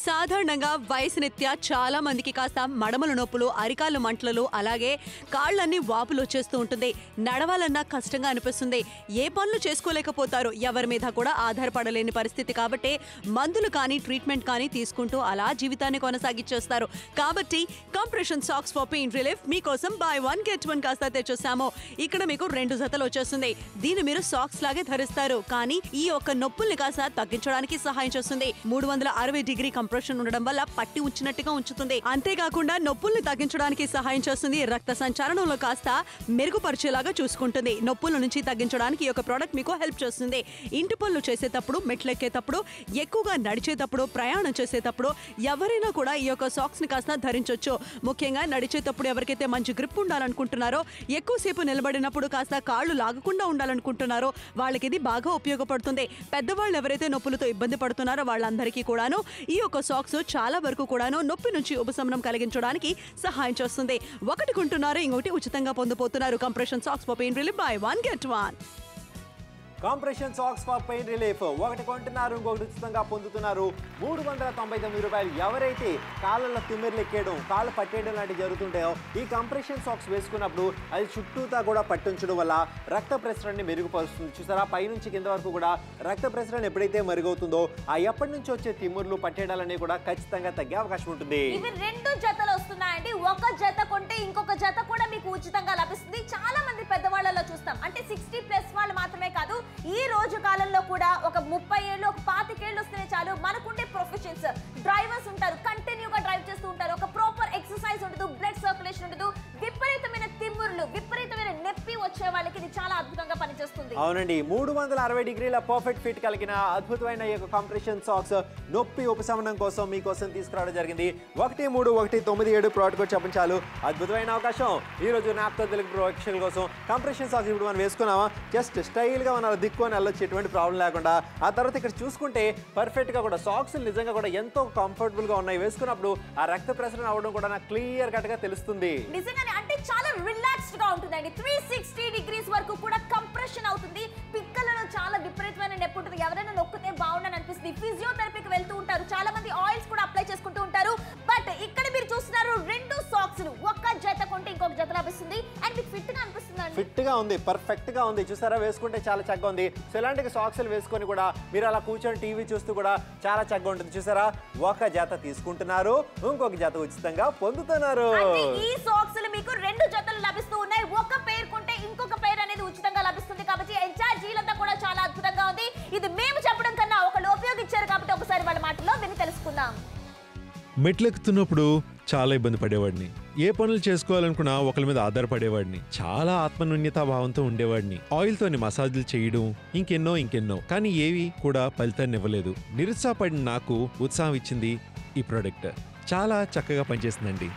సాధారణంగా వయసునిత్యా చాలా మందికి కాస్త మడమల నొప్పులు, అరికాళ్ళు మంటలు, అలాగే కాళ్ళన్నీ వాపులు వచ్చేస్తూ ఉంటుంది. నడవాలన్నా కష్టంగా అనిపిస్తుంది. ఏ పనులు చేసుకోలేకపోతారు. ఎవరి మీద కూడా ఆధారపడలేని పరిస్థితి. కాబట్టి మందులు కానీ ట్రీట్మెంట్ కానీ తీసుకుంటూ అలా జీవితాన్ని కొనసాగించేస్తారు. కాబట్టి compression socks for pain relief మీకోసం బై 1 get 1 కాస్త తెచ్చేసాము. ఇక్కడ మీకు 2 జతలు వచ్చేస్తుంది. దీన్ని మీరు సాక్స్ లాగే ధరిస్తారు. కానీ ఈ యొక్క నొప్పుల్ని కాస్త తగ్గించడానికి సహాయం చేస్తుంది. 360 డిగ్రీ కంప్రెషన్ ఉండడం వల్ల పట్టి ఉంచినట్టుగా ఉంచుతుంది. అంతేకాకుండా నొప్పుల్ని తగ్గించడానికి సహాయం చేస్తుంది. రక్త సంచారణంలో కాస్త మెరుగుపరిచేలాగా చూసుకుంటుంది. నొప్పుల నుంచి తగ్గించడానికి ఈ యొక్క ప్రోడక్ట్ మీకు హెల్ప్ చేస్తుంది. ఇంటి పనులు చేసేటప్పుడు, మెట్లెక్కేటప్పుడు, ఎక్కువగా నడిచేటప్పుడు, ప్రయాణం చేసేటప్పుడు ఎవరైనా కూడా ఈ యొక్క సాక్స్ ని కాస్త ధరించవచ్చు. ముఖ్యంగా నడిచేటప్పుడు ఎవరికైతే మంచి గ్రిప్ ఉండాలనుకుంటున్నారో, ఎక్కువసేపు నిలబడినప్పుడు కాస్త కాళ్ళు లాగకుండా ఉండాలనుకుంటున్నారో వాళ్ళకి ఇది బాగా ఉపయోగపడుతుంది. పెద్దవాళ్ళు ఎవరైతే నొప్పులతో ఇబ్బంది పడుతున్నారో వాళ్ళందరికీ కూడాను ఈ యొక్క సాక్స్ చాలా వరకు కూడాను నొప్పి నుంచి ఉపశమనం కలిగించడానికి సహాయం చేస్తుంది. ఒకటి కొంటున్నారు, ఇంకొకటి ఉచితంగా పొందబోతున్నారు. Compression socks for pain relief by 1 get 1. Compression socks for pain relief ఒకటి కొంటున్నారు, ఇంకొకటి ఉచితంగా పొందుతున్నారు. 399 రూపాయలు. ఎవరైతే కాళ్ళలో తిమ్మిర్లు ఎక్కేయడం, కాళ్ళు పట్టేయడం లాంటివి జరుగుతుంటాయో ఈ కంప్రెషన్ సాక్స్ వేసుకున్నప్పుడు అది చుట్టూతా కూడా పట్టించడం వల్ల రక్త ప్రసరణని మెరుగుపరుస్తుంది. చూసారా, పైనుంచి కింద వరకు కూడా రక్త ప్రసరణ ఎప్పుడైతే మెరుగవుతుందో ఆ ఎప్పటి నుంచి వచ్చే తిమ్ముర్లు, పట్టేయడాలన్నీ కూడా ఖచ్చితంగా తగ్గే అవకాశం ఉంటుంది. ఇవి 2 జతలు వస్తున్నాయండి. ఒక జత కొంటే ఇంకొక జత కూడా మీకు ఉచితంగా లభిస్తుంది. చాలా మంది పెద్దవాళ్ళలో చూస్తాం, అంటే 60+ వాళ్ళు మాత్రమే కాదు, ఈ రోజు కాలంలో కూడా ఒక 30 ఏళ్ళు, ఒక 25 ఏళ్ళు వస్తేనే చాలు మనకుండే ప్రొఫెషన్స్, డ్రైవర్స్ ఉంటారు, కంటిన్యూగా డ్రైవ్ చేస్తూ ఉంటారు, ఒక ప్రాపర్ ఎక్సర్సైజ్ ఉండదు, బ్లడ్ సర్క్యులేషన్ ఉండదు, విపరీతమైన తిమ్ముర్లు, విపరీతమైన నొప్పి వచ్చే వాళ్ళకి ఇది చాలా అద్భుతంగా పనిచేస్తుంది. అవునండి, 360 డిగ్రీల పర్ఫెక్ట్ ఫిట్ కలిగిన అద్భుతమైన ఈ యొక్క కంప్రెషన్ సాక్స్ నొప్పి ఉపశమనం కోసం మీకోసం తీసుకురావడం జరిగింది. 1319 ప్రోడక్ట్ కూడా చెప్పండి చాలు. అద్భుతమైన అవకాశం ఈ రోజు నాప్తో తెలుగు ప్రోడక్షన్ కోసం. కంప్రెషన్ సాక్స్ ఇప్పుడు మనం వేసుకున్నామా, జస్ట్ స్టైల్గా మన దిక్కు అని వెళ్ళొచ్చు, ఎటువంటి ప్రాబ్లం లేకుండా. ఆ తర్వాత ఇక్కడ చూసుకుంటే పర్ఫెక్ట్గా కూడా సాక్స్ నిజంగా కూడా ఎంతో కంఫర్టబుల్గా ఉన్నాయి. వేసుకున్నప్పుడు ఆ రక్త ప్రసరణ అవ్వడం కూడా నాకు క్లియర్ కట్గా తెలుస్తుంది. నిజంగానే అంటే చాలా రిలాక్స్డ్ గా ఉంటుందండి. 360 డిగ్రీస్ వరకు కూడా కంప్రెషన్ అవుతుంది. పిక్కలలో చాలా విపరీతమైన నొప్పి ఉంటుంది. ఎవరైనా నొక్కితే బాగుండని అనిపిస్తుంది. ఫిజియోథెరపీకి వెళ్తూ ఉంటారు, చాలా మంది ఆయిల్స్ కూడా అప్లై చేసుకుంటూ ఉంటారు. బట్ ఇక్కడ మీరు చూస్తున్నారు 2 సాక్స్ ఒక జత కొంటే ఇంకొక జత లభిస్తుంది. అండ్ మీకు ఫిట్ గా అనిపిస్తుంది. ఫిట్ గా ఉంది, పర్ఫెక్ట్ గా ఉంది. చూసారా, వేసుకుంటే చాలా చక్కగా ఉంది. సో ఇలాంటి సాక్స్లు వేసుకొని కూడా మీరు అలా కూర్చొని టీవీ చూస్తూ కూడా చాలా చక్కగా ఉంటుంది. చూసారా, ఒక జత తీసుకుంటున్నారు, ఇంకొక జత ఉచితంగా పొందుతున్నారు. ఈ సాక్స్ మీకు 2 జతలు లభిస్తూ ఉన్నాయి. ఒక పేర్ కొంటే ఇంకొక పేర్ అనేది ఉచితంగా లభిస్తుంది. కాబట్టి ఎంటైర్ డీల్ అంతా కూడా చాలా అద్భుతంగా ఉంది. ఇది మేము చెప్పడం కన్నా ఒకళ్ళు ఉపయోగించారు కాబట్టి ఒకసారి వాళ్ళ మాటల్లో విని తెలుసుకుందాం. మెట్లెక్కుతున్నప్పుడు చాలా ఇబ్బంది పడేవాడిని. ఏ పనులు చేసుకోవాలనుకున్నా ఒకరి మీద ఆధారపడేవాడిని. చాలా ఆత్మన్యూన్యతా భావంతో ఉండేవాడిని. ఆయిల్ తోని మసాజులు చేయడం, ఇంకెన్నో కానీ ఏవి కూడా ఫలితాన్ని ఇవ్వలేదు. నిరుత్సాహపడిన నాకు ఉత్సాహం ఇచ్చింది ఈ ప్రోడక్ట్. చాలా చక్కగా పనిచేస్తుందండి.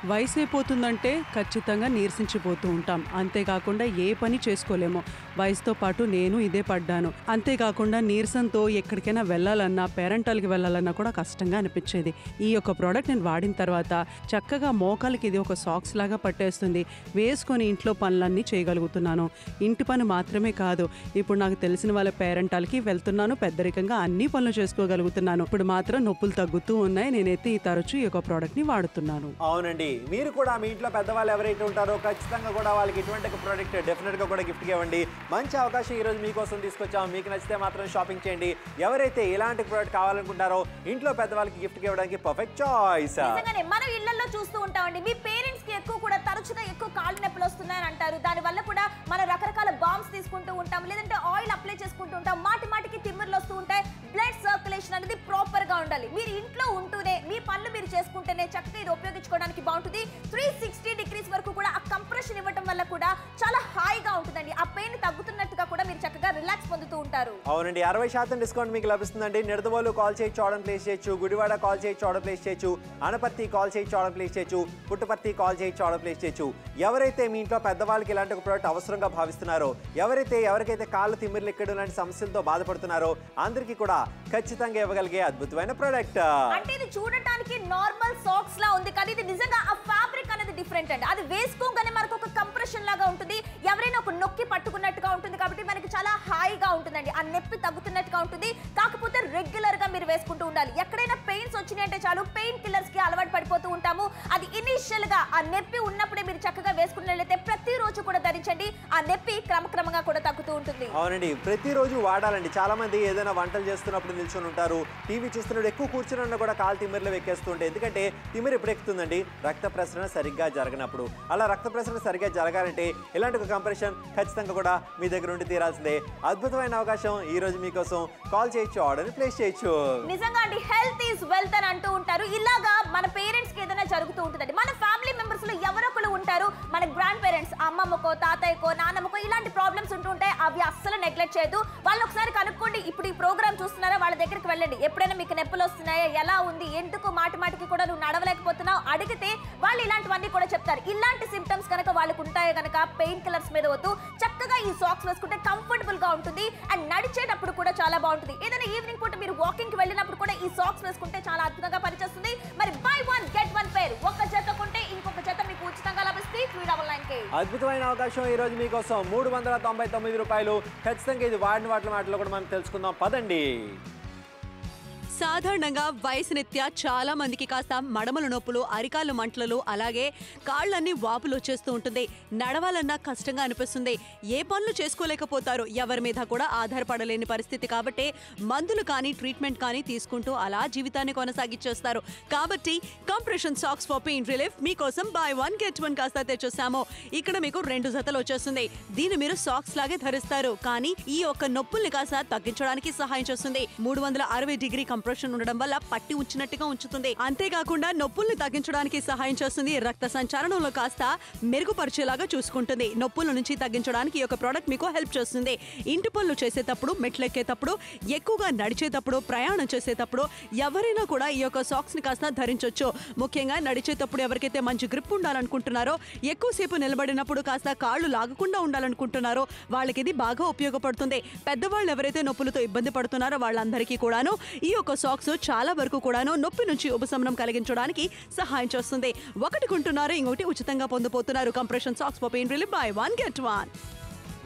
వయసు అయిపోతుందంటే ఖచ్చితంగా నీరసించిపోతూ ఉంటాం. అంతేకాకుండా ఏ పని చేసుకోలేము. వయసుతో పాటు నేను ఇదే పడ్డాను. అంతేకాకుండా నీరసంతో ఎక్కడికైనా వెళ్ళాలన్నా, పేరెంటాలకి వెళ్ళాలన్నా కూడా కష్టంగా అనిపించేది. ఈ యొక్క ప్రోడక్ట్ నేను వాడిన తర్వాత చక్కగా మోకాలకి ఇది ఒక సాక్స్ లాగా పట్టేస్తుంది. వేసుకొని ఇంట్లో పనులన్నీ చేయగలుగుతున్నాను. ఇంటి పని మాత్రమే కాదు, ఇప్పుడు నాకు తెలిసిన వాళ్ళ పేరెంటాలకి వెళ్తున్నాను, పెద్దరికంగా అన్ని పనులు చేసుకోగలుగుతున్నాను. ఇప్పుడు మాత్రం నొప్పులు తగ్గుతూ ఉన్నాయి. నేనైతే ఈ తరచు ఈ యొక్క ప్రోడక్ట్ ని వాడుతున్నాను. అవునండి, మీరు కూడా మీ ఇంట్లో పెద్దవాళ్ళు ఎవరైతే ఉంటారో ఖచ్చితంగా కూడా వాళ్ళకి ఇటువంటి ఒక ప్రోడక్ట్ డెఫినెట్ గా కూడా గిఫ్ట్ ఇవ్వండి. మంచి అవకాశం ఈ రోజు మీకోసం తీసుకొచ్చాం. మీకు నచ్చితే మాత్రం షాపింగ్ చేయండి. ఎవరైతే ఇలాంటి ప్రోడక్ట్ కావాలనుకుంటారో ఇంట్లో పెద్దవాళ్ళకి గిఫ్ట్ ఇవ్వడానికి పర్ఫెక్ట్ చాయిస్. మనం ఇళ్లలో చూస్తూ ఉంటామండి, మీ పేరెంట్స్ కి ఎక్కువ తరచుగా ఎక్కువ కాళ్ళు నొప్పులు వస్తున్నాయని అంటారు. దాని వల్ల కూడా మనం రకరకాల బాంబ్స్ తీసుకుంటూ ఉంటాం, లేదంటే ఆయిల్ అప్లై చేసుకుంటూ ఉంటాం. మాటికి తిమ్మిర్లు వస్తూ ఉంటాయి. బ్లడ్ సర్క్యులేషన్ అనేది ప్రాపర్ గా ఉండాలి. మీరు ఇంట్లో ఉంటూనే మీ పనులు మీరు చేసుకుంటేనే చక్కగా ఇది ఉపయోగించుకోవడానికి బాగుంటుంది. 360 డిగ్రీస్ వరకు కూడా ఆ కంప్రెషన్ ఇవ్వడం వల్ల కూడా చాలా హాయిగా ఉంటుందండి. ఆ పెయిన్ తగ్గుతున్నట్టుగా కూడా మీరు చక్కగా రిలాక్స్ పొందుతూ ఉంటారు. అవునండి, 60% డిస్కౌంట్ మీకు లభిస్తుందండి. నిడదవోలు కాల్ చేయొచ్చు, ఆర్డర్ ప్లేస్ చేయొచ్చు. గుడివాడ కాల్ చేయొచ్చు, ఆర్డర్ ప్లేస్ చేయొచ్చు. అనపర్తి కాల్ చేయొచ్చు, ఆర్డర్ ప్లేస్ చేయొచ్చు. పుట్టపర్తి కాల్ చేయొచ్చు, ఆర్డర్ ప్లేస్ చేయొచ్చు. ఎవరైతే మీ ఇంట్లో పెద్దవాళ్ళకి ఇలాంటి ఒక ప్రోడక్ట్ అవసరంగా భావిస్తున్నారో, ఎవరికైతే కాళ్ళు తిమ్మిర్లు ఎక్కడం లాంటి సమస్యలతో బాధపడుతున్నారో అందరికీ కూడా ఖచ్చితంగా ఇవ్వగలిగే అద్భుతమైన ప్రోడక్ట్. అంటే ఇది చూడటానికి నార్మల్ సాక్స్ లా ఉంది, కానీ ఇది నిజంగా ఆ ఫ్యాబ్రిక్ అనేది డిఫరెంట్ అండి. అది వేసుకోగానే మనకు ఒక కంప్రెషన్ లాగా ఉంటుంది. ఎవరైనా ఒక నొక్కి పట్టుకున్నట్టుగా ఉంటుంది. కాబట్టి మనకి చాలా హాయిగా ఉంటుందండి. ఉంటుందండి. ఆ నొప్పి తగ్గుతున్నట్టుగా ఉంటుంది. కాకపోతే రెగ్యులర్ గా మీరు వేసుకుంటూ ఉండాలి. ఎక్కడైనా పెయిన్స్ వచ్చినాయంటే చాలు పెయిన్ కిల్లర్స్ కి అలవాటు పడిపోతూ ఉంటాము. అది ఇనిషియల్ గా ఆ నొప్పి ఉన్నప్పుడే మీరు చక్కగా వేసుకున్నట్లయితే ప్రతిరోజు కూడా ధరించండి. ఆ నొప్పి క్రమక్రమంగా కూడా తగ్గుతూ ఉంటుంది. అవునండి, ప్రతిరోజు వాడాలండి. చాలా మంది ఏదైనా వంటలు చేస్తున్నప్పుడు నిల్చొని ఉంటారు, టీవీ చూస్తున్నప్పుడు ఎక్కువ కూర్చుని ఉన్నా కూడా కాలు తిమ్మిరిలో ఎక్కేస్తూ ఉంటాయి. ఎందుకంటే తిమ్మిరి ఎప్పుడు ఎక్కుతుందండి? రక్త ప్రసరణ సరిగ్గా జరగనప్పుడు. అలా రక్త ప్రసరణ సరిగ్గా జరగాలంటే ఇలాంటి ఒక కంప్రెషన్ ఖచ్చితంగా కూడా మీ దగ్గర ఉండి తీరాల్సిందే. అద్భుతమైన అవకాశం ఈ రోజు మీకోసం. కాల్ చేయొచ్చు, ఆర్డర్ ప్లేస్ చేయొచ్చు. నిజంగా అండి, హెల్త్ ఈజ్ వెల్త్ అని అంటూ ఉంటారు. ఇలాగా మన పేరెంట్స్ కి ఏదైనా జరుగుతూ ఉంటుందండి. మన ఫ్యామిలీ మెంబర్స్ లో ఎవరొకరు ఉంటారు, మన గ్రాండ్ పేరెంట్స్, అమ్మమ్మకో తాతయ్యకో నాన్నమ్మకో ఇలాంటి ప్రాబ్లమ్స్ ఉంటూ ఉంటాయి. అవి అస్సలు నెగ్లెక్ట్ చేయదు. వాళ్ళు ఒకసారి కనుక్కోండి. ఇప్పుడు ఈ ప్రోగ్రామ్ చూస్తున్నారా, వాళ్ళ దగ్గరికి వెళ్ళండి. ఎప్పుడైనా మీకు నొప్పులు వస్తున్నాయా, ఎలా ఉంది, ఎందుకు మాటికి కూడా నువ్వు నడవలేకపోతున్నావు అడిగితే వాళ్ళు ఇలాంటివన్నీ కూడా చెప్తారు. ఇలాంటి సిమ్టమ్స్ కనుక వాళ్ళకు ఉంటాయో కనుక పెయిన్ కిల్లర్స్ మీద వద్దు. చక్కగా ఈ సాక్స్ వేసుకుంటే కంఫర్టబుల్ గా ఉంటుంది. అండ్ నడిచేటప్పుడు కూడా చాలా బాగుంటుంది. ఏదైనా ఈవినింగ్ పూట మీరు వాకింగ్ కి వెళ్ళినప్పుడు కూడా ఈ సాక్స్ వేసుకుంటే చాలా అద్భుతంగా పనిచేస్తుంది. మరి by one get one pair, ఒక జత కొంటే ఇంకొక జత మీకు ఉచితంగా లభిస్తుంది 399K. అద్భుతమైన అవకాశం ఈ రోజు మీకోసం. 399 రూపాయలు. ఖచ్చితంగా ఇది వాడిన వాటిలో కూడా మనం తెలుసుకుందాం, పదండి. సాధారణంగా వయసురీత్యా చాలా మందికి కాస్త మడమల నొప్పులు, అరికాలు మంటలు, అలాగే కాళ్ళన్నీ వాపులు వచ్చేస్తూ ఉంటుంది. నడవాలన్నా కష్టంగా అనిపిస్తుంది. ఏ పనులు చేసుకోలేకపోతారు, ఎవరి మీద కూడా ఆధారపడలేని పరిస్థితి. కాబట్టి మందులు కానీ ట్రీట్మెంట్ కానీ తీసుకుంటూ అలా జీవితాన్ని కొనసాగించేస్తారు. కాబట్టి compression socks for pain relief మీకోసం బై వన్ గెట్ వన్ కాస్త తెచ్చేసాము. ఇక్కడ మీకు 2 జతలు వచ్చేస్తుంది. దీన్ని మీరు సాక్స్ లాగే ధరిస్తారు, కానీ ఈ ఒక్క నొప్పుల్ని కాస్త తగ్గించడానికి సహాయం చేస్తుంది. 360 డిగ్రీ కంప్రెషన్ ఉండడం వల్ల పట్టి ఉంచినట్టుగా ఉంచుతుంది. అంతేకాకుండా నొప్పుల్ని తగ్గించడానికి సహాయం చేస్తుంది. రక్త సంచారణంలో కాస్త మెరుగుపరిచేలాగా చూసుకుంటుంది. నొప్పుల నుంచి తగ్గించడానికి ఈ యొక్క ప్రోడక్ట్ మీకు హెల్ప్ చేస్తుంది. ఇంటి పనులు చేసేటప్పుడు, మెట్లెక్కేటప్పుడు, ఎక్కువగా నడిచేటప్పుడు, ప్రయాణం చేసేటప్పుడు ఎవరైనా కూడా ఈ యొక్క సాక్స్ ని కాస్త ధరించవచ్చు. ముఖ్యంగా నడిచేటప్పుడు ఎవరికైతే మంచి గ్రిప్ ఉండాలనుకుంటున్నారో, ఎక్కువసేపు నిలబడినప్పుడు కాస్త కాళ్ళు లాగకుండా ఉండాలనుకుంటున్నారో వాళ్ళకి ఇది బాగా ఉపయోగపడుతుంది. పెద్దవాళ్ళు ఎవరైతే నొప్పులతో ఇబ్బంది పడుతున్నారో వాళ్ళందరికీ కూడాను ఈ యొక్క సాక్స్ చాలా వరకు కూడాను నొప్పి నుంచి ఉపశమనం కలిగించడానికి సహాయం చేస్తుంది. ఒకటి కొంటున్నారు, ఇంకొకటి ఉచితంగా పొందుపోతున్నారు. Compression socks for pain relief buy one get one.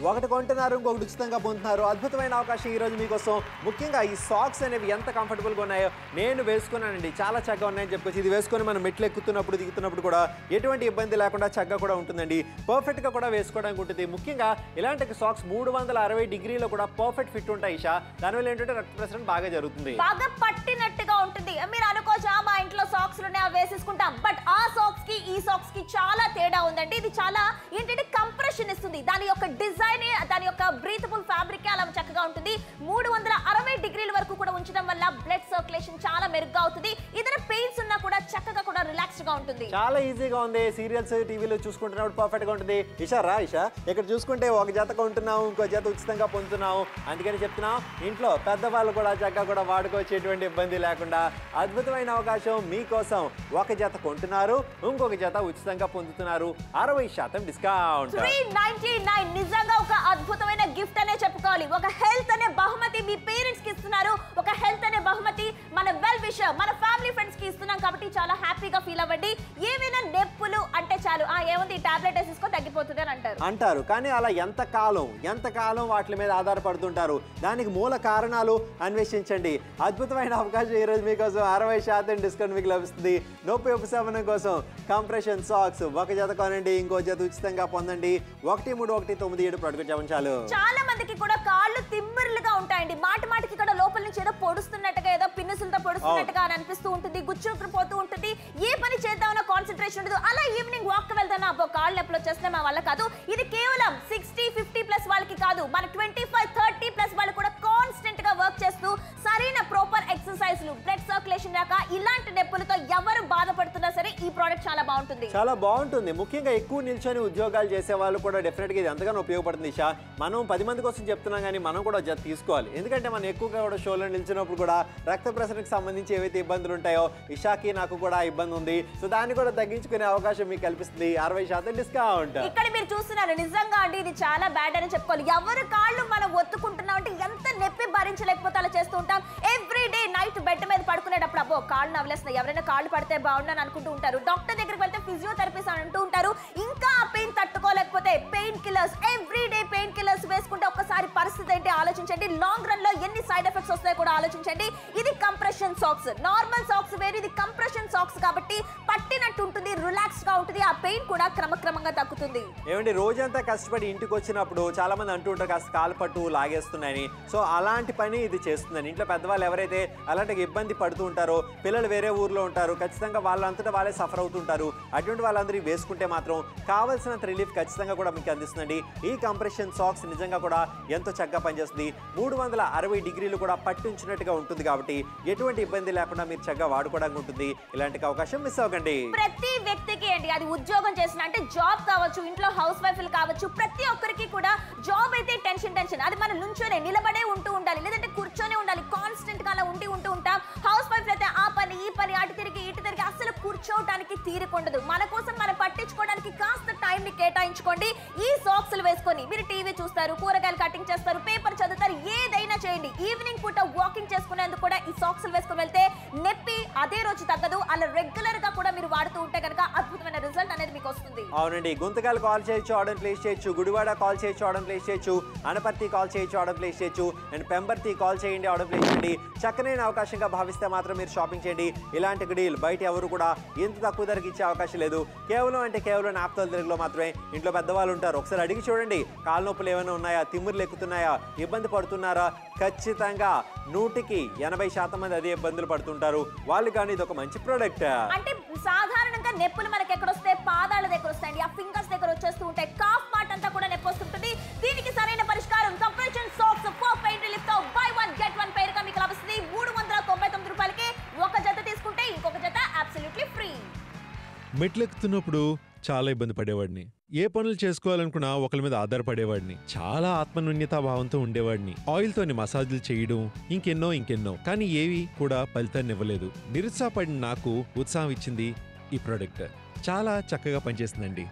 ఒకటి కొంటున్నారు, ఇంకొకటి ఉచితంగా పొందుతున్నారు. అద్భుతమైన అవకాశం ఈ రోజు మీకోసం. ముఖ్యంగా ఈ సాక్స్ అనేవి ఎంత కంఫర్టబుల్గా ఉన్నాయో నేను వేసుకున్నానండి. చాలా చక్కగా ఉన్నాయని చెప్పుకోవచ్చు. ఇది వేసుకొని మనం మెట్లు ఎక్కుతున్నప్పుడు, దిగుతున్నప్పుడు కూడా ఎటువంటి ఇబ్బంది లేకుండా చక్కగా కూడా ఉంటుందండి. పర్ఫెక్ట్గా కూడా వేసుకోవడానికి ఉంటుంది. ముఖ్యంగా ఇలాంటి సాక్స్ 360 డిగ్రీలో కూడా పర్ఫెక్ట్ ఫిట్ ఉంటాయి. ఇషా, దానివల్ల ఏంటంటే రక్త ప్రసరణ బాగా జరుగుతుంది, బాగా పట్టినట్టుగా ఉంటుంది. మీరు అనుకోవచ్చా మా ఇంట్లో సాక్స్ ఉన్నాయి అవి వేసేసుకుంటాం, బట్ ఆ సాక్స్ కి ఈ సాక్స్ కి చాలా తేడా ఉందండి. ఇది చాలా ఏంటంటే కంప్రెషన్ ఇస్తుంది. దాని యొక్క డిజైన్, దాని యొక్క బ్రీతబుల్ ఫ్యాబ్రిక్ అలా చక్కగా ఉంటుంది. 360 డిగ్రీల వరకు కూడా ఉంచడం వల్ల బ్లడ్ సర్క్యులేషన్ చాలా మెరుగ్గా అవుతుంది. ఏదైనా పెయిన్స్ ఉన్నా కూడా చక్కగా కూడా రిలాక్స్డ్ గా ఉంటుంది. చాలా ఈజీగా ఉంది. సీరియల్స్ టీవీలో చూసుకుంటున్నప్పుడు పర్ఫెక్ట్ గా ఉంటుంది. ఇషా రా, ఇషా ఇక్కడ చూసుకుంటే ఒక జత కొంటున్నాము, ఇంకో జత ఉచితంగా పొందుతున్నాము. అందుకని చెప్తున్నాం, ఇంట్లో పెద్దవాళ్ళు కూడా చక్కగా కూడా వాడుకోవచ్చు ఎటువంటి ఇబ్బంది లేకుండా. అద్భుతమైన అవకాశం మీకోసం. ఒక జత కొంటున్నారు, ఇంకొక జత ఉచితంగా పొందుతున్నారు. 60% డిస్కౌంట్. 399. నిజంగా ఒక అద్భుతమైన గిఫ్ట్ అనే చెప్పుకోవాలి. ఒక హెల్త్ అనే బహుమతి మీ పేరెంట్స్ కి ఇస్తున్నారు. ఒక హెల్త్ అనే బహుమతి మన వెల్ విషర్, మన ఫ్యామిలీ ఫ్రెండ్స్ కి ఇస్తున్నాం. కాబట్టి చాలా హ్యాపీగా ఫీల్ అవ్వండి. ఏమైనా నొప్పులు అంటే చాలు, ఏముంది టాబ్లెట్ వేసేసుకో తగ్గిపోతుంది అని అంటారు. కానీ అలా ఎంతకాలం వాటి మీద ఆధారపడుతుంటారు. దానికి మూల కారణాలు అన్వేషించండి. అద్భుతమైన అవకాశం ఈ రోజు మీకోసం. 60% డిస్కౌంట్ మీకు లభిస్తుంది. నొప్పి ఉపశమనం కోసం కంప్రెషన్ సాక్స్ ఒక జత కొనండి, ఇంకో జత ఉచితంగా పొందండి. 1397 ప్రోడక్ట్ చాలు. చాలా మందికి కూడా కాళ్ళు తిమ్మిర్లుగా ఉంటాయండి. మాటికి కూడా లోపల నుంచి ఏదో పొడుస్తున్నట్టుగా, ఏదో పిన్నుసులతో పొడుస్తున్నట్టుగా అని అనిపిస్తూ ఉంటుంది. గుచ్చుకుపోతూ ఉంటుంది. ఏ పని చేద్దామన్న కాన్సన్ట్రేషన్ ఉండదు. అలా ఈవినింగ్ వాక్ వెళ్తాను, అబ్బో కాళ్ళు నొప్పులు వచ్చేస్తున్నాయి మా వల్ల కాదు. ఇది కేవలం 60-50+ వాళ్ళకి కాదు, మన 25-30+ వాళ్ళు కూడా కాన్స్టెంట్ గా వర్క్ చేస్తూ సరైన ప్రాపర్ ఎక్సర్సైజ్లు, బ్లడ్ సర్క్యులేషన్ రాక ఇలాంటి నొప్పులతో ఎవరు బాధపడుతున్నా సరే ఈ ప్రోడక్ట్ చాలా బాగుంటుంది. చాలా బాగుంటుంది. ముఖ్యంగా ఎక్కువ నిల్చొని ఉద్యోగాలు చేసే వాళ్ళు కూడా డెఫినెట్ గా ఇది ఎంతగానో ఉపయోగపడుతుంది. ఇషా, మనం 10 మంది కోసం చెప్తున్నాం, కానీ మనం కూడా జత తీసుకోవాలి. ఎందుకంటే మనం ఎక్కువగా కూడా షోలో నిల్చినప్పుడు కూడా రక్త ప్రసరణకు సంబంధించి ఏవైతే ఇబ్బందులు ఉంటాయో, ఇషాకి నాకు కూడా ఇబ్బంది ఉంది. సో దాన్ని కూడా తగ్గించుకునే అవకాశం మీకు కల్పిస్తుంది. 60% డిస్కౌంట్. ఇక్కడ మీరు చూస్తున్నారు, నిజంగా అండి ఇది చాలా బ్యాడ్ అని చెప్పుకోవాలి. ఎవరు కాళ్ళు మనం ఒత్తుకుంటున్నాం అంటే ఎంత నొప్పి భరించలేకపోతే అలా చేస్తూ ఉంటాం. ఎవ్రీ డే నైట్ బెడ్ మీద పడుకునేటప్పుడు అబ్బో కాళ్ళు నవ్వులేస్తున్నాయి, ఎవరైనా కాళ్ళు పడితే బాగుండని అనుకుంటూ ఉంటారు. డాక్టర్ దగ్గరికి లేకపోతే ఫిజియోథెరపిస్ట్ అని అంటూ ఉంటారు. ఇంకా ఆ పెయిన్ తట్టుకోలేకపోతే pain killers, everyday pain killers వేసుకుంటే ఒక్కసారి పరిస్థితి ఏంటి ఆలోచించండి. లాంగ్ రన్ లో ఎన్ని సైడ్ ఎఫెక్ట్స్ వస్తాయో కూడా ఆలోచించండి. ఇది కంప్రెషన్ సాక్స్. నార్మల్ సాక్స్ వేరు, ఇది కంప్రెషన్ సాక్స్ కాబట్టి పట్టినట్టు ఉంటుంది, రిలాక్స్ గా ఉంటుంది. ఆ పెయిన్ కూడా క్రమక్రమంగా తగ్గుతుంది. ఏమండి, రోజంతా కష్టపడి ఇంటికి వచ్చినప్పుడు చాలా మంది అంటూ ఉంటారు కాస్త కాలు పట్టు లాగేస్తున్నాయని. సో అలాంటి పని ఇది చేస్తుందని. ఇంట్లో పెద్దవాళ్ళు ఎవరైతే అలాంటి ఇబ్బంది పడుతూ ఉంటారో, పిల్లలు వేరే ఊర్లో ఉంటారు, ఖచ్చితంగా వాళ్ళంతటా వాళ్ళే సఫర్ అవుతుంటారు. అటువంటి వాళ్ళందరూ వేసుకుంటే మాత్రం కావాల్సినంత రిలీఫ్ ఖచ్చితంగా కూడా మీకు అందిస్తుందండి. ఈ కంప్రెషన్ సాక్స్ నిజంగా కూడా ఎంతో చక్కగా పనిచేస్తుంది. 360 డిగ్రీలు కూడా పట్టించినట్టుగా ఉంటుంది కాబట్టి ఎటువంటి ఇబ్బంది లేకుండా మీరు చక్కగా వాడుకోవడానికి ఉంటుంది. ఇలాంటి అవకాశం మిస్ అవ్వకండి. ప్రతి వ్యక్తికి అండి, అది ఉద్యోగం చేసిన అంటే జాబ్ కావచ్చు, ఇంట్లో హౌస్ వైఫ్లు కావచ్చు, ప్రతి ఒక్కరికి కూడా జాబ్ అయితే టెన్షన్. అది మనం నుంచోనే నిలబడే ఉంటూ ఉండాలి, లేదంటే కూర్చొని ఉండాలి. కాన్స్టెంట్ గా అలా ఉంటూ ఉంటాం. హౌస్ వైఫ్ అయితే ఆ పని ఈ పని, అటు తిరిగి ఇటు తిరిగి అసలు కూర్చోవడానికి తీరికొండదు. మన కోసం మనం పట్టించుకోవడానికి కాస్త టైం ని కేటాయించుకోండి. ఈ సాక్స్లు వేసుకొని మీరు టీవీ చూస్తారు, కూరగాయలు కటింగ్ చేస్తారు, పేపర్ చదువుతారు, ఏదైనా చేయండి. ఈవినింగ్ పూట వాకింగ్ చేసుకునేందుకు కూడా ఈ సాక్స్లు వేసుకొని వెళ్తే నొప్పి అదే రోజు తగ్గదు. అలా రెగ్యులర్ గా కూడా మీరు వాడుతూ ఉంటే కనుక అద్భుతమైన రిజల్ట్ అనేది మీకు వస్తుంది. అవునండి, గుంతకాలు కాల్ చేయొచ్చు, ఆర్డర్ ప్లేస్ చేయొచ్చు, గుడివాడ కాల్ చేయొచ్చు, ఆర్డర్ ప్లేస్ చేయొచ్చు, అనపర్తి కాల్ చేయొచ్చు, ఆర్డర్ ప్లేస్ చేయొచ్చు, అండ్ పెంబర్తి కాల్ చేయండి, ఆర్డర్ ప్లేస్ చేయండి. చక్కనైన అవకాశంగా భావిస్తే మాత్రం మీరు షాపింగ్ చేయండి. ఇలాంటి డీల్ బయట ఎవరు కూడా ఎంత తక్కువ ధరకి ఇచ్చే అవకాశం లేదు. కేవలం నాప్తోల్ తెలుగులో మాత్రమే. ఇంట్లో పెద్దవాళ్ళు ఉంటారు, ఒకసారి అడిగి చూడండి. కాళ్ళ నొప్పులు ఏమైనా ఉన్నాయా, తిమ్మురులు ఎక్కుతున్నాయా, ఇబ్బంది పడుతున్నారా? ఖచ్చితంగా 100% మంది అదే ఇబ్బందులు పడుతుంటారు వాళ్ళు. కానీ ఇది ఒక మంచి ప్రోడక్ట్. అంటే సాధారణంగా నొప్పులు మనకి ఎక్కడ వస్తాయి? పాదాల దగ్గర వస్తాయండి, ఆ ఫింగర్స్ దగ్గర వచ్చేస్తూ ఉంటాయి. కాఫ్ పార్ట్ అంతా కూడా నొప్పి వస్తుంటుంది. దీనికి సరైన పరిష్కారం compression socks for pain relief తో బై వన్ గెట్ వన్ పేరుగా మీకు లభిస్తుంది. 399 రూపాయలకి ఒక జత తీసుకుంటే ఇంకొక జత అబ్సల్యూట్లీ ఫ్రీ. మెట్లెక్కుతున్నప్పుడు చాలా ఇబ్బంది పడేవాడిని. ఏ పనులు చేసుకోవాలనుకున్నా ఒకరి మీద ఆధారపడేవాడిని. చాలా ఆత్మన్యూన్యతా భావంతో ఉండేవాడిని. ఆయిల్తోని మసాజులు చేయడం, ఇంకెన్నో. కానీ ఏవి కూడా ఫలితాన్ని ఇవ్వలేదు. నిరుత్సాహపడిన నాకు ఉత్సాహం ఇచ్చింది ఈ ప్రోడక్ట్. చాలా చక్కగా పనిచేస్తుందండి.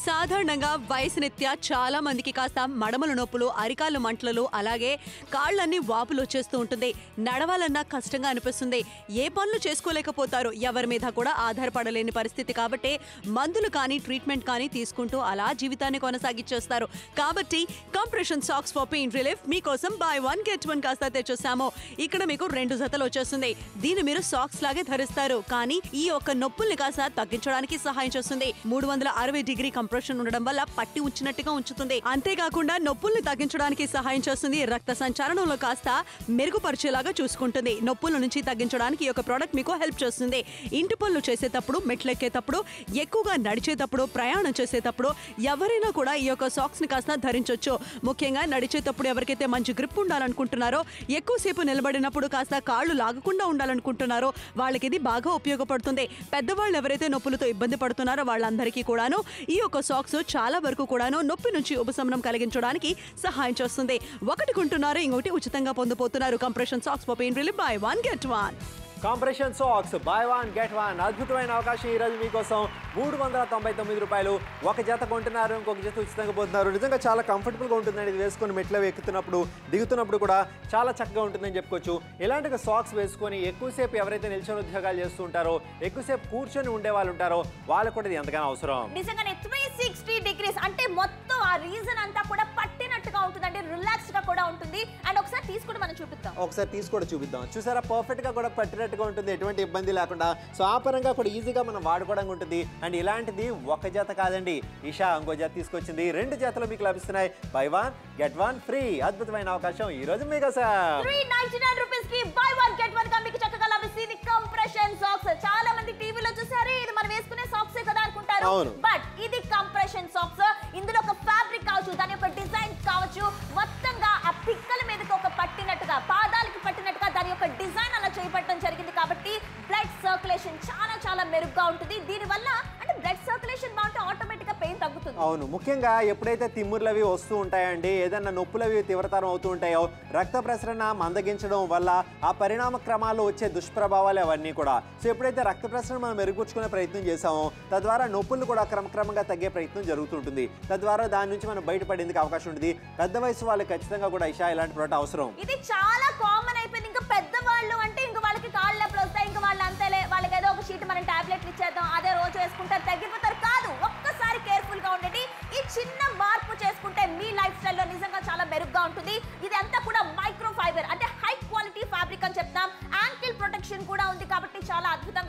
సాధారణంగా వయసునిత్యా చాలా మందికి కాస్త మడమల నొప్పులు, అరికాలు మంటలు, అలాగే కాళ్ళన్నీ వాపులు వచ్చేస్తూ ఉంటుంది. నడవాలన్నా కష్టంగా అనిపిస్తుంది. ఏ పనులు చేసుకోలేకపోతారు, ఎవరి మీద కూడా ఆధారపడలేని పరిస్థితి. కాబట్టి మందులు కానీ ట్రీట్మెంట్ కానీ తీసుకుంటూ అలా జీవితాన్ని కొనసాగించేస్తారు. కాబట్టి compression socks for pain relief మీకోసం బై వన్ గెట్ వన్ కాస్త తెచ్చేసాము. ఇక్కడ మీకు 2 జతలు వచ్చేస్తుంది. దీన్ని మీరు సాక్స్ లాగే ధరిస్తారు, కానీ ఈ యొక్క నొప్పుల్ని కాస్త తగ్గించడానికి సహాయం చేస్తుంది. 360 డిగ్రీ కంప్రెషన్ ఉండడం వల్ల పట్టి ఉంచినట్టుగా ఉంచుతుంది. అంతేకాకుండా నొప్పుల్ని తగ్గించడానికి సహాయం చేస్తుంది. రక్త సంచారణంలో కాస్త మెరుగుపరిచేలాగా చూసుకుంటుంది. నొప్పుల నుంచి తగ్గించడానికి ఈ యొక్క ప్రోడక్ట్ మీకు హెల్ప్ చేస్తుంది. ఇంటి పనులు చేసేటప్పుడు, మెట్లెక్కేటప్పుడు, ఎక్కువగా నడిచేటప్పుడు, ప్రయాణం చేసేటప్పుడు ఎవరైనా కూడా ఈ యొక్క సాక్స్ ని కాస్త ధరించవచ్చు. ముఖ్యంగా నడిచేటప్పుడు ఎవరికైతే మంచి గ్రిప్ ఉండాలనుకుంటున్నారో, ఎక్కువసేపు నిలబడినప్పుడు కాస్త కాళ్ళు లాగకుండా ఉండాలనుకుంటున్నారో వాళ్ళకి ఇది బాగా ఉపయోగపడుతుంది. పెద్దవాళ్ళు ఎవరైతే నొప్పులతో ఇబ్బంది పడుతున్నారో వాళ్ళందరికీ కూడాను ఈ యొక్క సాక్స్ చాలా వరకు కూడాను నొప్పి నుంచి ఉపశమనం కలిగించడానికి సహాయం చేస్తుంది. ఒకటి కొంటున్నారు, ఇంకొకటి ఉచితంగా పొందబోతున్నారు. Compression socks for pain relief buy one get one. Compression socks by one get one అద్భుతమైన అవకాశం ఈరోజు మీకోసం. 399 రూపాయలు. ఒక జత కొంటున్నారు, ఇంకొక జత ఉచితంగా పోతున్నారు. నిజంగా చాలా కంఫర్టబుల్గా ఉంటుందండి. ఇది వేసుకొని మెట్లు ఎక్కుతున్నప్పుడు, దిగుతున్నప్పుడు కూడా చాలా చక్కగా ఉంటుందని చెప్పుకోవచ్చు. ఇలాంటి సాక్స్ వేసుకొని ఎక్కువసేపు ఎవరైతే నిల్చొని ఉద్యోగాలు చేస్తూ ఉంటారో, ఎక్కువసేపు కూర్చొని ఉండే వాళ్ళు ఉంటారో వాళ్ళకు కూడా ఇది ఎంతగానో అవసరం. నిజంగానే 360 డిగ్రీస్ అంటే మొత్తం ఆ రీజన్ అంతా కూడా పట్టినట్టుగా ఉంటుందండి, రిలాక్స్ గా కూడా ఉంటుంది. అండ్ ఒకసారి తీసుకొని మనం చూపిద్దాం. ఒకసారి తీసుకొని చూపిద్దాం. చూసారా, పర్ఫెక్ట్ గా కూడా పట్టినట్టుగా ఉంటుంది, ఎటువంటి ఇబ్బంది లేకుండా. సో ఆ పరంగా కూడా ఈజీగా మనం వాడుకోవడానికి ఉంటుంది. అండ్ ఇలాంటిది ఒక జత కాదండి, ఇషా ఇంకో జత తీసుకొచ్చింది. 2 జతలు మీకు లభిస్తున్నాయి. By one get one free. అద్భుతమైన అవకాశం ఈ రోజు మీకోసం. 399 రూపీస్ కి బై వన్ గెట్ వన్ గా మీకు చక్కగా లభిస్తుంది కంప్రెషన్ సాక్స్. చాలా మంది టీవీలో చూసారు, ఇది మనం వేసుకునే సాక్సే కదా అనుకుంటారు. బట్ ఇది కంప్రెషన్ సాక్స్. ఇందులో ఒక ఫ్యాబ్రిక్ కావచ్చు, దాని యొక్క డిజైన్ కావచ్చు, మొత్తంగా ఆ పిక్కల మీదకి ఒక పట్టినట్టుగా, పాదాలకి పట్టినట్టుగా దాని యొక్క డిజైన్ అలా చేయబట్టడం జరిగింది. కాబట్టి బ్లడ్ సర్క్యులేషన్ చాలా మెరుగ్గా ఉంటుంది. దీనివల్ల అంటే బ్లడ్ సర్క్యులేషన్ బాగుంటే ఆటోమేటిక్ గా పెయిన్ తగ్గుతుంది. అవును, ముఖ్యంగా ఎప్పుడైతే తిమ్ముర్లు అవి వస్తూ ఉంటాయండి, ఏదన్నా నొప్పులు అవి తీవ్రతరం అవుతూ ఉంటాయో, రక్త ప్రసరణ మందగించడం వల్ల ఆ పరిణామ క్రమాల్లో వచ్చే దుష్ప్రభావాలు అవన్నీ కూడా. సో ఎప్పుడైతే రక్త ప్రసరణ మనం మెరుగుపరుచుకునే ప్రయత్నం చేసామో, తద్వారా నొప్పులు కూడా క్రమక్రమంగా తగ్గే ప్రయత్నం జరుగుతుంటుంది. తద్వారా దాని నుంచి మనం బయటపడేందుకు అవకాశం ఉంటుంది. పెద్ద వయసు వాళ్ళకి ఖచ్చితంగా కూడా ఇషా ఇలాంటి ప్రోడక్ట్ అవసరం. ఇది చాలా కామన్ అయిపోయింది. ఇంకా పెద్దవాళ్ళు అంటే ఇంకా వాళ్ళకి కాళ్ళు నొప్పులు వస్తాయి, ఇంకా వాళ్ళు అంతేలే, వాళ్ళకి ఏదో ఒక షీట్ మనం టాబ్లెట్లు ఇచ్చేద్దాం, అదే రోజు వేసుకుంటారు,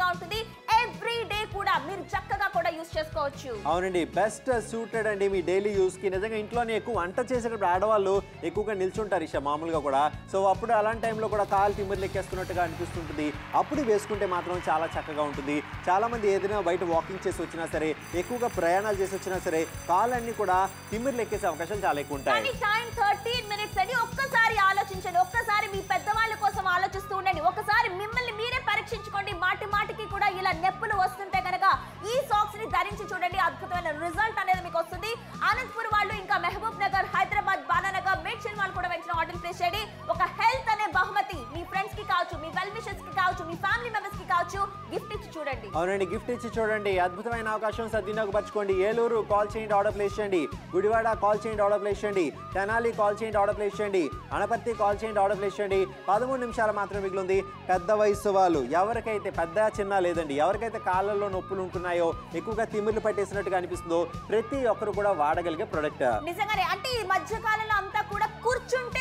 కంఫర్టబుల్ గా ఉంటుంది. ఎవ్రీ డే కూడా మీరు చక్కగా కూడా యూస్ చేసుకోవచ్చు. అవునండి, బెస్ట్ సూటెడ్ అండి మీ డైలీ యూస్ కి. నిజంగా ఇంట్లోనే ఎక్కువ వంట చేసేటప్పుడు ఆడవాళ్ళు ఎక్కువగా నిల్చుంటారు ఇషా మామూలుగా కూడా. సో అప్పుడు అలాంటి టైంలో కూడా కాలు తిమ్మిర్లు ఎక్కేస్తున్నట్టుగా అనిపిస్తుంటుంది. అప్పుడు వేసుకుంటే మాత్రం చాలా చక్కగా ఉంటుంది. చాలా మంది ఏదైనా బయట వాకింగ్ చేసి వచ్చినా సరే, ఎక్కువగా ప్రయాణాలు చేసి వచ్చినా సరే, కాళ్ళన్నీ కూడా తిమ్మిర్లు ఎక్కేసే అవకాశాలు చాలా ఎక్కువ ఉంటాయి. కానీ టైం 13 minutes అండి. ఒక్కసారి ఆలోచించండి, ఒక్కసారి మీ పెద్దవాళ్ళ కోసం ఆలోచిస్తూ ఉండండి, ఒకసారి మిమ్మల్ని మీరే పరీక్షించుకోండి. మాటి మాటికి కూడా ఇలా నొప్పులు వస్తుంటే కనుక ఈ సాక్స్ ని ధరించి చూడండి, అద్భుతమైన రిజల్ట్ అనేది మీకు వస్తుంది. అనంతపూర్ వాళ్ళు, ఇంకా మహబూబ్ నగర్, హైదరాబాద్, బాలానగర్, మేడ్చల్ వాళ్ళు కూడా వెంటనే ఆర్డర్ ప్లేస్ చేయండి. ఒక హెల్త్ అనే బహుమతి మీ ఫ్రెండ్స్ కి కావచ్చు, మీ వెల్ విషర్స్ కి కావచ్చు, మీ ఫ్యామిలీ మెంబర్స్ కి కావచ్చు, గిఫ్ట్ ఇచ్చి చూడండి. అవునండి, గిఫ్ట్ ఇచ్చి చూడండి. అద్భుతమైన అవకాశం సద్వినియోగపరచుకోండి. ఏలూరు కాల్ చేయండి, ఆర్డర్ ప్లేస్ చేయండి. గుడివాడ కాల్ చేయండి, ఆర్డర్ ప్లేస్ చేయండి. తెనాలి కాల్ చేయండి, ఆర్డర్ ప్లేస్ చేయండి. అనపర్తి కాల్ చేయండి, ఆర్డర్ ప్లేస్ చేయండి. 13 నిమిషాలు మాత్రమే మిగిలింది. పెద్ద వయసు వాళ్ళు, ఎవరికైతే పెద్ద చిన్న లేదండి, ఎవరికైతే కాళ్ళల్లో నొప్పులు ఉంటున్నాయో, ఎక్కువగా తిమ్మిర్లు పట్టేసినట్టుగా అనిపిస్తుందో, ప్రతి ఒక్కరు కూడా వాడగలిగే ప్రొడక్ట్. నిజంగానే, అంటే ఈ మధ్య కాలంలో అంతా కూడా కూర్చుంటే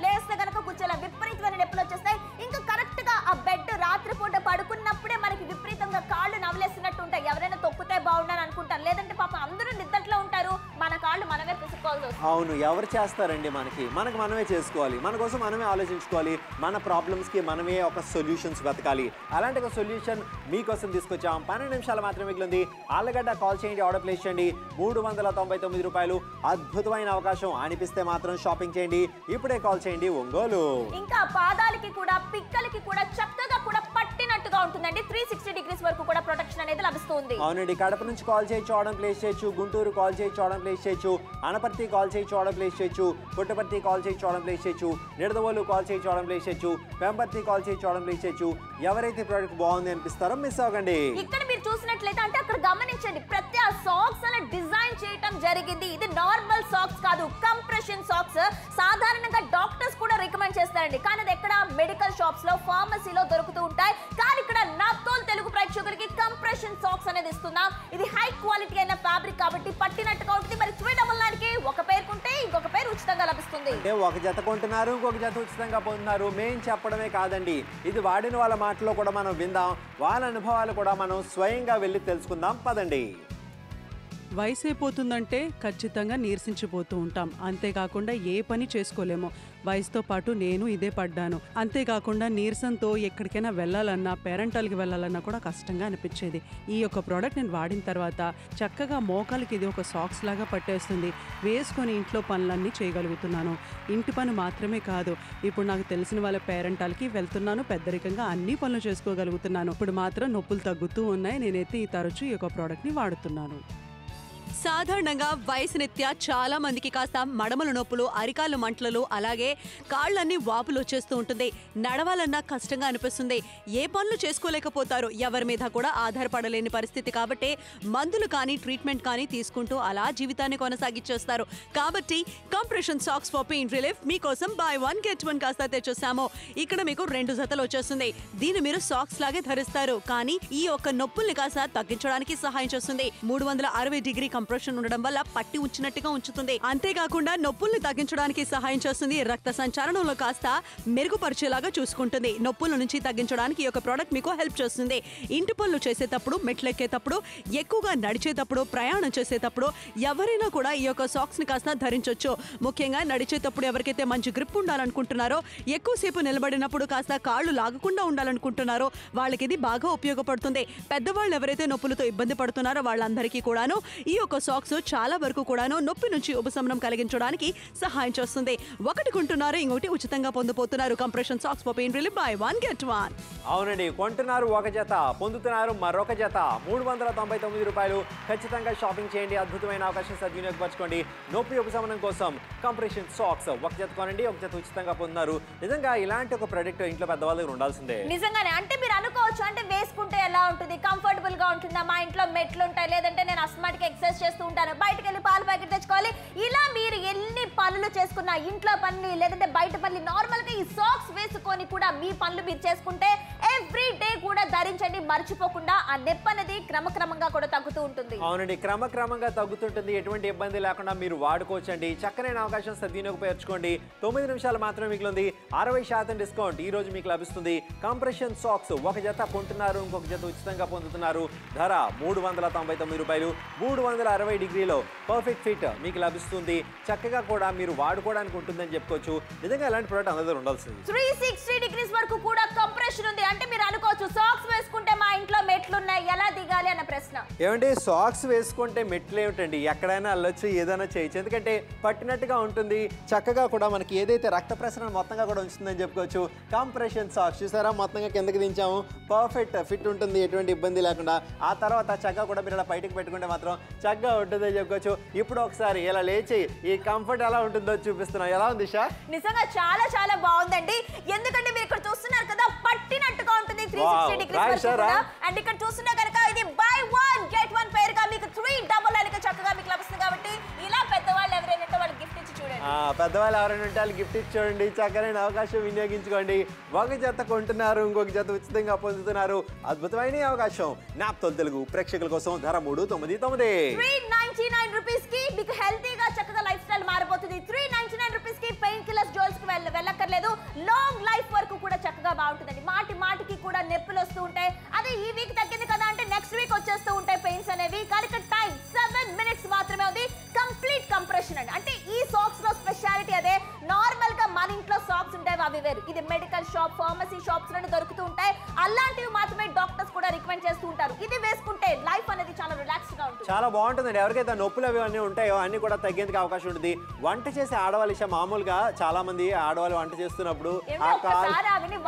లేస్తే కనుక కూర్చోలేం, విపరీతమైన నొప్పులు వచ్చేస్తాయి. ఇంకా కరెక్ట్ గా ఆ బెడ్ రాత్రిపూట పడుకున్నప్పుడే మనకి విపరీతంగా కాళ్ళు నవలేస్తున్నట్టు ఉంటాయి. ఎవరైనా తొక్కితే బాగుండని అనుకుంటారు, లేదంటే పాపం అందరూ నిద్రలో ఉంటారు, మన కాళ్ళు మనమే పిసుకోవాల్సి వస్తుంది. అవును, ఎవరు చేస్తారండి? మనకు మనమే చేసుకోవాలి. మన కోసం మనమే ఆలోచించుకోవాలి. మన ప్రాబ్లమ్స్ కి మనమే ఒక సొల్యూషన్స్ వెతకాలి. అలాంటి ఒక సొల్యూషన్ మీకోసం తీసుకొచ్చాం. 12 నిమిషాలు మాత్రమే మిగిలింది. ఆళ్ళగడ్డ కాల్ చేయండి, ఆర్డర్ ప్లేస్ చేయండి. 399 రూపాయలు. అద్భుతమైన అవకాశం అనిపిస్తే మాత్రం షాపింగ్ చేయండి. ఇప్పుడే కాల్ చేయండి ఒంగోలు. ఇంకా పాదాలకి కూడా, పిక్కలకి కూడా చక్కగా కూడా పట్టినట్టుగా ఉంటుందండి. 360 degrees వరకు కూడా ప్రొటెక్షన్ అనేది లభిస్తుంది. అవునండి, కడప నుంచి కాల్ చేయొచ్చు, ఆర్డర్ ప్లేస్ చేయొచ్చు. గుంటూరు కాల్ చేయొచ్చు, ఆర్డర్ ప్లేస్ చేయొచ్చు. అనపర్తి కాల్ చేయొచ్చు, ఆర్డర్ ప్లేస్ చేయొచ్చు. పుట్టపర్తి కాల్ చేయొచ్చు, ఆర్డర్ ప్లేస్ చేయొచ్చు. నిడదవోలు కాల్ చేయొచ్చు, ఆర్డర్ ప్లేస్ చేయొచ్చు. పెంపర్తి కాల్ చేయొచ్చు, ఆర్డర్ ప్లేస్ చేయొచ్చు. ఎవరైతే ప్రోడక్ట్ బాగుంది అనిపిస్తారో మిస్ అవ్వకండి. ఇక్కడ మీరు చూసినట్లయితే అంటే అక్కడ గమనించండి, ప్రతి ఆ సాక్స్ అలా డిజైన్ చేయటం జరిగింది. ఇది నార్మల్ సాక్స్ కాదు, కంప్రెషన్ సాక్స్. సాధారణంగా డాక్టర్స్ కూడా రికమెండ్ చేస్తారండి, కానీ అది ఎక్కడ మెడికల్ షాప్స్ లో, ఫార్మసీలో దొరుకుతూ ఉంటాయి. కానీ ఇక్కడ నాప్తోల్ తెలుగు ప్రేక్షకులకి కంప్రెషన్ సాక్స్ అనేది ఇస్తున్నాం. ఇది హై క్వాలిటీ అయిన ఫ్యాబ్రిక్ కాబట్టి పట్టినట్టుగా ఉంటుంది. మరి 399కి ఒక పేరు కొంటే ఇంకొక పేరు ఉచితంగా లభిస్తుంది. అంటే ఒక జత కొంటున్నారు, ఇంకొక జత ఉచితంగా పొందుతున్నారు. మేం చెప్పడమే కాదండి, ఇది వాడిన వాళ్ళ మాటలో కూడా మనం విందాం. వాళ్ళ అనుభవాలు కూడా మనం స్వయంగా వెళ్ళి తెలుసుకుందాం. పదండి. వయసు అయిపోతుందంటే ఖచ్చితంగా నీరసించిపోతూ ఉంటాం. అంతేకాకుండా ఏ పని చేసుకోలేము. వయసుతో పాటు నేను ఇదే పడ్డాను. అంతేకాకుండా నీరసంతో ఎక్కడికైనా వెళ్ళాలన్నా, పేరెంటాలకి వెళ్ళాలన్నా కూడా కష్టంగా అనిపించేది. ఈ యొక్క ప్రోడక్ట్ నేను వాడిన తర్వాత చక్కగా మోకాలకి ఇది ఒక సాక్స్ లాగా పట్టేస్తుంది. వేసుకొని ఇంట్లో పనులన్నీ చేయగలుగుతున్నాను. ఇంటి పని మాత్రమే కాదు, ఇప్పుడు నాకు తెలిసిన వాళ్ళ పేరెంటాలకి వెళ్తున్నాను, పెద్దరికంగా అన్ని పనులు చేసుకోగలుగుతున్నాను. ఇప్పుడు మాత్రం నొప్పులు తగ్గుతూ ఉన్నాయి. నేనైతే ఈ తరచూ ఈ యొక్క ప్రోడక్ట్ని వాడుతున్నాను. సాధారణంగా వయసునిత్యా చాలా మందికి కాస్త మడమల నొప్పులు, అరికాళ్ళు మంటలు, అలాగే కాళ్ళన్నీ వాపులు వచ్చేస్తూ ఉంటుంది. నడవాలన్నా కష్టంగా అనిపిస్తుంది. ఏ పనులు చేసుకోలేకపోతారు, ఎవరి మీద కూడా ఆధారపడలేని పరిస్థితి. కాబట్టి మందులు కానీ ట్రీట్మెంట్ కానీ తీసుకుంటూ అలా జీవితాన్ని కొనసాగించేస్తారు. కాబట్టి compression socks for pain relief మీకోసం buy 1 get 1 కాస్త తెచ్చేసాము. ఇక్కడ మీకు 2 జతలు వచ్చేస్తుంది. దీన్ని మీరు సాక్స్ లాగే ధరిస్తారు, కానీ ఈ యొక్క నొప్పుల్ని కాస్త తగ్గించడానికి సహాయం చేస్తుంది. 360 డిగ్రీ కంప్రెషన్ ఉండడం వల్ల పట్టి ఉంచినట్టుగా ఉంచుతుంది. అంతేకాకుండా నొప్పుల్ని తగ్గించడానికి సహాయం చేస్తుంది. రక్త సంచారణంలో కాస్త మెరుగుపరిచేలాగా చూసుకుంటుంది. నొప్పుల నుంచి తగ్గించడానికి ఈ యొక్క ప్రోడక్ట్ మీకు హెల్ప్ చేస్తుంది. ఇంటి పనులు చేసేటప్పుడు, మెట్లెక్కేటప్పుడు, ఎక్కువగా నడిచేటప్పుడు, ప్రయాణం చేసేటప్పుడు ఎవరైనా కూడా ఈ యొక్క సాక్స్ ని కాస్త ధరించవచ్చు. ముఖ్యంగా నడిచేటప్పుడు ఎవరికైతే మంచి గ్రిప్ ఉండాలనుకుంటున్నారో, ఎక్కువసేపు నిలబడినప్పుడు కాస్త కాళ్ళు లాగకుండా ఉండాలనుకుంటున్నారో వాళ్ళకి ఇది బాగా ఉపయోగపడుతుంది. పెద్దవాళ్ళు ఎవరైతే నొప్పులతో ఇబ్బంది పడుతున్నారో వాళ్ళందరికీ కూడాను ఈ యొక్క సాక్స్ చాలా వరకు కూడాను నొప్పి నుంచి ఉపశమనం కలిగించడానికి సహాయం చేస్తుంది. ఒకటి కొంటున్నారు, ఇంకొకటి ఉచితంగా పొందుపోతున్నారు. Compression socks for pain relief buy 1 get 1. అవునండి, కొంటున్నారు ఒక జత, పొందుతున్నారు మరొక జత. 399 రూపాయలు. ఖచ్చితంగా షాపింగ్ చేయండి. అద్భుతమైన అవకాశం సద్వినియోగపరచుకోండి. నొప్పి ఉపశమనం కోసం కంప్రెషన్ సాక్స్ ఒక జత కొనండి, ఒక జత ఉచితంగా పొందుతున్నారు. నిజంగా ఇలాంటి ఒక ప్రొడక్ట్ ఇంట్లో పెద్దవాళ్ళ దగ్గర ఉండాల్సిందే. నిజంగానే, అంటే మీరు అనుకోవచ్చు, అంటే వేసుకుంటే ఎలా ఉంటుంది, కంఫర్టబుల్ గా ఉంటుందా, మా ఇంట్లో మెట్లు ఉంటాయి, లేదంటే నేను అస్మాటిక్ ఎక్సర్సైజ్ చేస్తూ ఉంటాను, బయటకు వెళ్ళి పాలు ప్యాకెట్ తెచ్చుకోవాలి. ఇలా మీరు ఎన్ని పనులు చేసుకున్నా, ఇంట్లో పనులు లేదంటే బయట పనులు, నార్మల్ గా ఈ సాక్స్ వేసుకొని కూడా మీ పనులు మీరు చేసుకుంటే ఎవ్రీ డే కూడా ధరించండి, మర్చిపోకుండా. ఆ నొప్పి అనేది క్రమక్రమంగా కూడా తగ్గుతూ ఉంటుంది. అవునండి, క్రమక్రమంగా తగ్గుతుంటుంది. ఎటువంటి ఇబ్బంది లేకుండా మీరు వాడుకోవచ్చండి. చక్కనైన అవకాశం సద్వినియోగపరచుకోండి. 9 నిమిషాలు మాత్రమే మిగిలింది. 60% డిస్కౌంట్ ఈ రోజు మీకు లభిస్తుంది. కంప్రెషన్ సాక్స్ ఒక జత కొంటున్నారు, ఇంకొక జత ఉచితంగా పొందుతున్నారు. ధర 399 రూపాయలు. 360 డిగ్రీలో పర్ఫెక్ట్ ఫిట్ మీకు లభిస్తుంది. చక్కగా కూడా మీరు వాడుకోవడానికి ఉంటుందని చెప్పుకోవచ్చు. నిజంగా ఇలాంటి ప్రోడక్ట్ అందరూ ఉండాల్సింది. 360 డిగ్రీస్ వరకు కూడా కంప్రెషన్ ఉంది. అంటే మీరు అనుకోవచ్చు సాక్స్ వేసుకుంటే మా ఇంట్లో మెట్లు ఉన్నాయి, ఎలా దిగాలి అన్న ప్రశ్న. ఏమంటే సాక్స్ వేసుకుంటే మెట్లు ఏమిటండి, ఎక్కడైనా వెళ్ళొచ్చు, ఏదైనా చేయొచ్చు. ఎందుకంటే పట్టినట్టుగా ఉంటుంది. చక్కగా కూడా మనకి ఏదైతే రక్త ప్రసరణ మొత్తంగా కూడా ఉంచుతుందని చెప్పుకోవచ్చు. కంప్రెషన్ సాక్స్ చూసారా, మొత్తంగా కిందకి దించాము. పర్ఫెక్ట్ ఫిట్ ఉంటుంది, ఎటువంటి ఇబ్బంది లేకుండా. ఆ తర్వాత చక్కగా కూడా మీరు ఇలా బయటకు పెట్టుకుంటే మాత్రం చక్కగా ఉంటుందని చెప్పుకోవచ్చు. ఇప్పుడు ఒకసారి ఇలా లేచి ఈ కంఫర్ట్ ఎలా ఉంటుందో చూపిస్తున్నాం. ఎలా ఉంది షా? నిజంగా చాలా చాలా బాగుందండి. ఎందుకంటే మీరు ఇక్కడ చూస్తున్నారు కదా, పట్టినట్టుగా ఉంటుంది 360 డిగ్రీస్ వరకు కూడా. అండ్ ఇక్కడ చూస్తున్నా కనుక ఇది బై 1 గెట్ 1 పేరుగా మీకు 399 చక్కగా మీకు లభిస్తుంది. కాబట్టి ఇలా పెద్దవాళ్ళు ఎవరైనా ఉంటే వాళ్ళు గిఫ్ట్ ఇచ్చి చూడండి. పెద్దవాళ్ళు ఎవరైనా ఉంటే వాళ్ళు గిఫ్ట్ ఇచ్చి చూడండి. చక్కనైన అవకాశం వినియోగించుకోండి. ఒక జత కొంటున్నారు, ఇంకొక జత ఉచితంగా పొందుతున్నారు. అద్భుతమైన అవకాశం నాప్తోల్ తెలుగు ప్రేక్షకుల కోసం. ధర 399. 399 రూపీస్ కి మీకు హెల్తీగా చక్కగా లైఫ్ స్టైల్ మారిపోతుంది. 399 రూపీస్ కి పెయిన్ కిల్లర్స్ జోల్స్ కి వెళ్ళక్కర్లేదు. లాంగ్ లైఫ్ వరకు కూడా చక్కగా బాగుంటుందండి. మాటికి కూడా నొప్పులు వస్తూ ఉంటాయి. అదే ఈ వీక్ తగ్గింది కదా అంటే నెక్స్ట్ వీక్ వచ్చేస్తూ ఉంటాయి పెయిన్స్ అనేవి. కానీ టైం 7 మినిట్స్ మాత్రమే ఉంది. కంప్లీట్ కంప్రెషన్ అండి. అంటే ఈ సాక్స్ లో స్పెషాలిటీ అదే. నార్మల్ గా మన ఇంట్లో సాక్స్ ఉంటాయి, అవి వేరు. ఇది మెడికల్ షాప్, ఫార్మసీ షాప్స్ లోనే దొరుకుతూ ఉంటాయి. అలాంటివి మాత్రమే డాక్టర్స్ కూడా రికమెండ్ చేస్తూ ఉంటారు. ఇది వేసుకుంటే లైఫ్ అనేది చాలా రిలాక్స్ గా ఉంటుంది. చాలా బాగుంటుందండి. ఎవరికైతే నొప్పులు అవి అన్నీ ఉంటాయో అన్ని కూడా తగ్గేందుకు అవకాశం ఉంటుంది. వంట చేసే ఆడవాళ్ళ విషయం మామూలుగా చాలా మంది ఆడవాళ్ళు వంట చేస్తున్నప్పుడు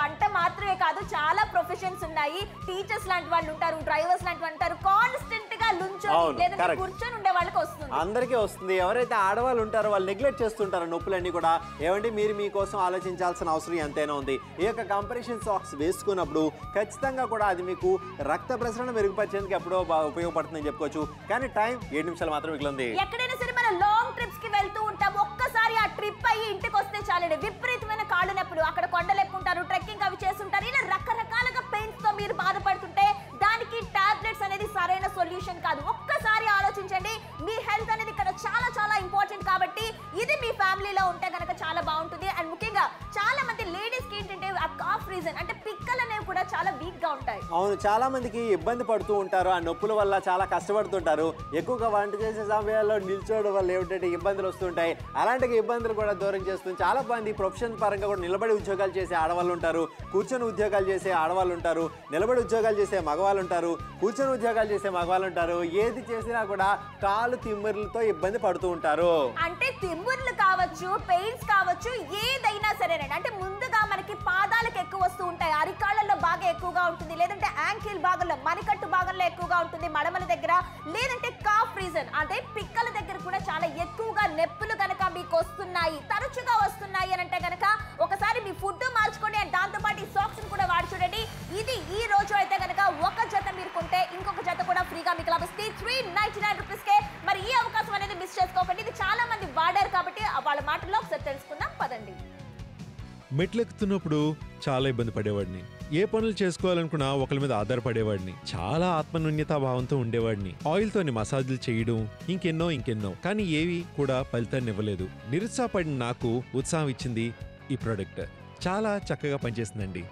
వంట మాత్రమే కాదు, చాలా ప్రొఫెషన్స్ ఉన్నాయి. టీచర్స్ లాంటి వాళ్ళు ఉంటారు, డ్రైవర్స్ లాంటి వాళ్ళు ఉంటారు. కాన్స్టెంట్ గా లేదంటే కూర్చొని ఉండే వాళ్ళకి వస్తుంది, అందరికీ వస్తుంది. ఎవరైతే ఆడవాళ్ళు ఉంటారో వాళ్ళు నెగ్లెక్ట్ చేస్తుంటారు నొప్పులన్నీ కూడా. ఏమంటే మీరు మీకోసం ఆలోచించాల్సిన అవసరం ఎంతైనా ఉంది. ఈ యొక్క కంప్రెషన్ సాక్స్ వేసుకున్నప్పుడు ఖచ్చితంగా కూడా అది మీకు రక్త ప్రసరణ మెరుగుపరిచేందుకు ఎప్పుడో ఉపయోగపడుతుందని చెప్పుకోవచ్చు. కానీ టైం 7 నిమిషాలు మాత్రం మిగిలింది. ఎక్కడైనా సరే మనం లాంగ్ ట్రిప్స్ కి వెళ్తూ ఉంటాం. ఒక్కసారి ఆ ట్రిప్ అయ్యి ఇంటికి వస్తే చాలండి, విపరీతమైన కాళ్ళు నొప్పులు, అక్కడ కొండలు ఎక్కుంటారు, ట్రెక్కింగ్ అవి చేస్తుంటారు. ఇలా రకరకాలుగా పెయిన్స్ తో మీరు బాధపడుతుంటే దానికి టాబ్లెట్స్ అనేది సరైన సొల్యూషన్ కాదు. ఒక్కసారి ఆలోచించండి. మీ హెల్త్ అనేది ఇక్కడ చాలా చాలా ఇంపార్టెంట్. కాబట్టి ఇది మీ ఫ్యామిలీలో ఉంటే కనుక చాలా బాగుంటుంది. అండ్ ముఖ్యంగా చాలా మంది లేడీస్ కి ఏంటంటే ఆ కాఫ్ రీజన్ అంటే పిక్కలు అనేవి కూడా చాలా వీక్ గా ఉంటాయి. అవును, చాలా మందికి ఇబ్బంది పడుతూ ఉంటారు. ఆ నొప్పుల వల్ల చాలా కష్టపడుతుంటారు. ఎక్కువగా వంట చేసే సమయాల్లో నిల్చోవడం వల్ల ఏమిటంటే ఇబ్బందులు వస్తుంటాయి. అలాంటి ఇబ్బందులు కూడా దూరం చేస్తుంది. చాలా మంది ప్రొఫెషన్ పరంగా కూడా నిలబడి ఉద్యోగాలు చేసే ఆడవాళ్ళు ఉంటారు, కూర్చొని ఉద్యోగాలు చేసే ఆడవాళ్ళు ఉంటారు, నిలబడి ఉద్యోగాలు చేసే మగవాళ్ళు ఉంటారు, కూర్చొని ఉద్యోగాలు చేసే మగవాళ్ళు ఉంటారు. ఏది చేసినా కూడా కాలు తిమ్మిర్లతో ఇబ్బంది పడుతూ ఉంటారు. అంటే తిమ్మిర్లు కావచ్చు, పెయిన్స్ కావచ్చు, ఏదైనా సరేనండి. అంటే ముందుగా మనకి పాదాలకు ఎక్కువ వస్తూ ఉంటాయి, అరికాళ్ళలో బాగా ఎక్కువగా ఉంటుంది, లేదంటే యాంకిల్ భాగంలో మణికట్టు భాగంలో ఎక్కువగా ఉంటుంది, మడమల దగ్గర, లేదంటే కాఫ్ రీజన్ అంటే పిక్కల దగ్గర కూడా చాలా ఎక్కువగా నొప్పులు కనుక మీకు వస్తున్నాయి, తరచుగా వస్తున్నాయి అని అంటే కనుక ఒకసారి మీ ఫుడ్ మార్చుకోండి. అండ్ దాంతో పాటు ఈ సాక్స్ కూడా వాడి చూడండి. ఇది ఈ రోజు అయితే కనుక ఒక జత మీరు కొంటే ఇంకొక జత కూడా ఫ్రీగా మీకు లభిస్తుంది 399 రూపీస్ కే. మరి ఈ అవకాశం అనేది మిస్ చేసుకోకండి. ఇది చాలా మంది వాడారు కాబట్టి వాళ్ళ మాటల్లో ఒకసారి తెలుసుకుందాం పదండి. మెట్లెక్కుతున్నప్పుడు చాలా ఇబ్బంది పడేవాడిని. ఏ పనులు చేసుకోవాలనుకున్నా ఒకరి మీద ఆధారపడేవాడిని. చాలా ఆత్మన్యూన్యతా భావంతో ఉండేవాడిని. ఆయిల్ తోని మసాజులు చేయడం ఇంకెన్నో కానీ ఏవి కూడా ఫలితాన్ని ఇవ్వలేదు. నిరుత్సాహపడిన నాకు ఉత్సాహం ఇచ్చింది ఈ ప్రోడక్ట్. చాలా చక్కగా పనిచేస్తుందండి.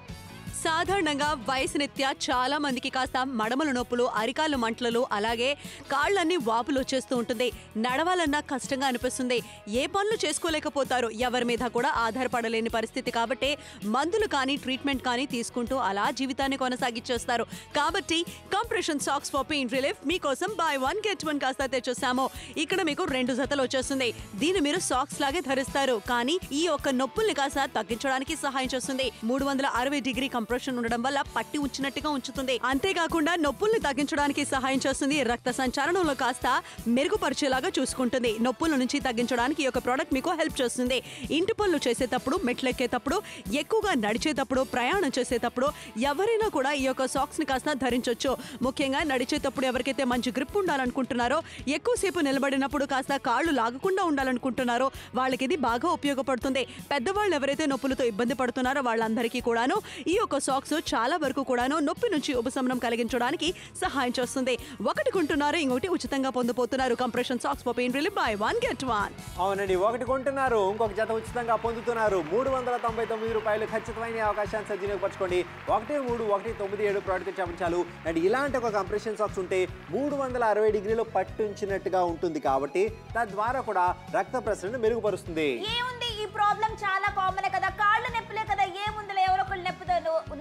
సాధారణంగా వయసునిత్యా చాలా మందికి కాస్త మడమల నొప్పులు, అరికాళ్ళు మంటలు, అలాగే కాళ్ళన్నీ వాపులు వచ్చేస్తూ ఉంటుంది. నడవాలన్నా కష్టంగా అనిపిస్తుంది. ఏ పనులు చేసుకోలేకపోతారు, ఎవరి మీద కూడా ఆధారపడలేని పరిస్థితి. కాబట్టి మందులు కానీ ట్రీట్మెంట్ కానీ తీసుకుంటూ అలా జీవితాన్ని కొనసాగించేస్తారు. కాబట్టి compression socks for pain relief మీకోసం బై 1 గెట్ 1 కాస్త తెచ్చేసాము. ఇక్కడ మీకు 2 జతలు వచ్చేస్తుంది. దీన్ని మీరు సాక్స్ లాగే ధరిస్తారు, కానీ ఈ యొక్క నొప్పుల్ని కాస్త తగ్గించడానికి సహాయం చేస్తుంది. 360 డిగ్రీ కంప్రెషన్ ఉండడం వల్ల పట్టి ఉంచినట్టుగా ఉంచుతుంది. అంతేకాకుండా నొప్పుల్ని తగ్గించడానికి సహాయం చేస్తుంది. రక్త సంచారణంలో కాస్త మెరుగుపరిచేలాగా చూసుకుంటుంది. నొప్పుల నుంచి తగ్గించడానికి ఈ యొక్క ప్రోడక్ట్ మీకు హెల్ప్ చేస్తుంది. ఇంటి పనులు చేసేటప్పుడు, మెట్లెక్కేటప్పుడు, ఎక్కువగా నడిచేటప్పుడు, ప్రయాణం చేసేటప్పుడు ఎవరైనా కూడా ఈ యొక్క సాక్స్ ని కాస్త ధరించవచ్చు. ముఖ్యంగా నడిచేటప్పుడు ఎవరికైతే మంచి గ్రిప్ ఉండాలనుకుంటున్నారో, ఎక్కువసేపు నిలబడినప్పుడు కాస్త కాళ్ళు లాగకుండా ఉండాలనుకుంటున్నారో వాళ్ళకి ఇది బాగా ఉపయోగపడుతుంది. పెద్దవాళ్ళు ఎవరైతే నొప్పులతో ఇబ్బంది పడుతున్నారో వాళ్ళందరికీ కూడాను ఈ యొక్క ఒక్క సాక్స్ చాలా వరకు కూడాను నొప్పి నుంచి ఉపశమనం కలిగించడానికి సహాయం చేస్తుంది. ఒకటి కొంటున్నారు, ఇంకొకటి ఉచితంగా పొందబోతున్నారు. Compression socks for pain relief by 1 get 1. అవునండి, ఒకటి కొంటున్నారు, ఇంకొక జత ఉచితంగా పొందుతున్నారు. 399 రూపాయలు ఖచ్చితమైన అవకాశాన్ని సద్వినియోగపరచుకోండి. 1319 ప్రోడక్ట్ చెప్పంచాలు. అండ్ ఇలాంటి ఒక కంప్రెషన్ సాక్స్ ఉంటే 360 డిగ్రీలు పట్టుంచినట్టుగా ఉంటుంది కాబట్టి తద్వారా కూడా రక్త ప్రసరణ మెరుగుపరుస్తుంది. ఏముంది, ఈ ప్రాబ్లం చాలా కామన్ కదా, కాళ్ళ నొప్పులే కదా, ఏముందిలే ఎవరో ఒకళ్ళు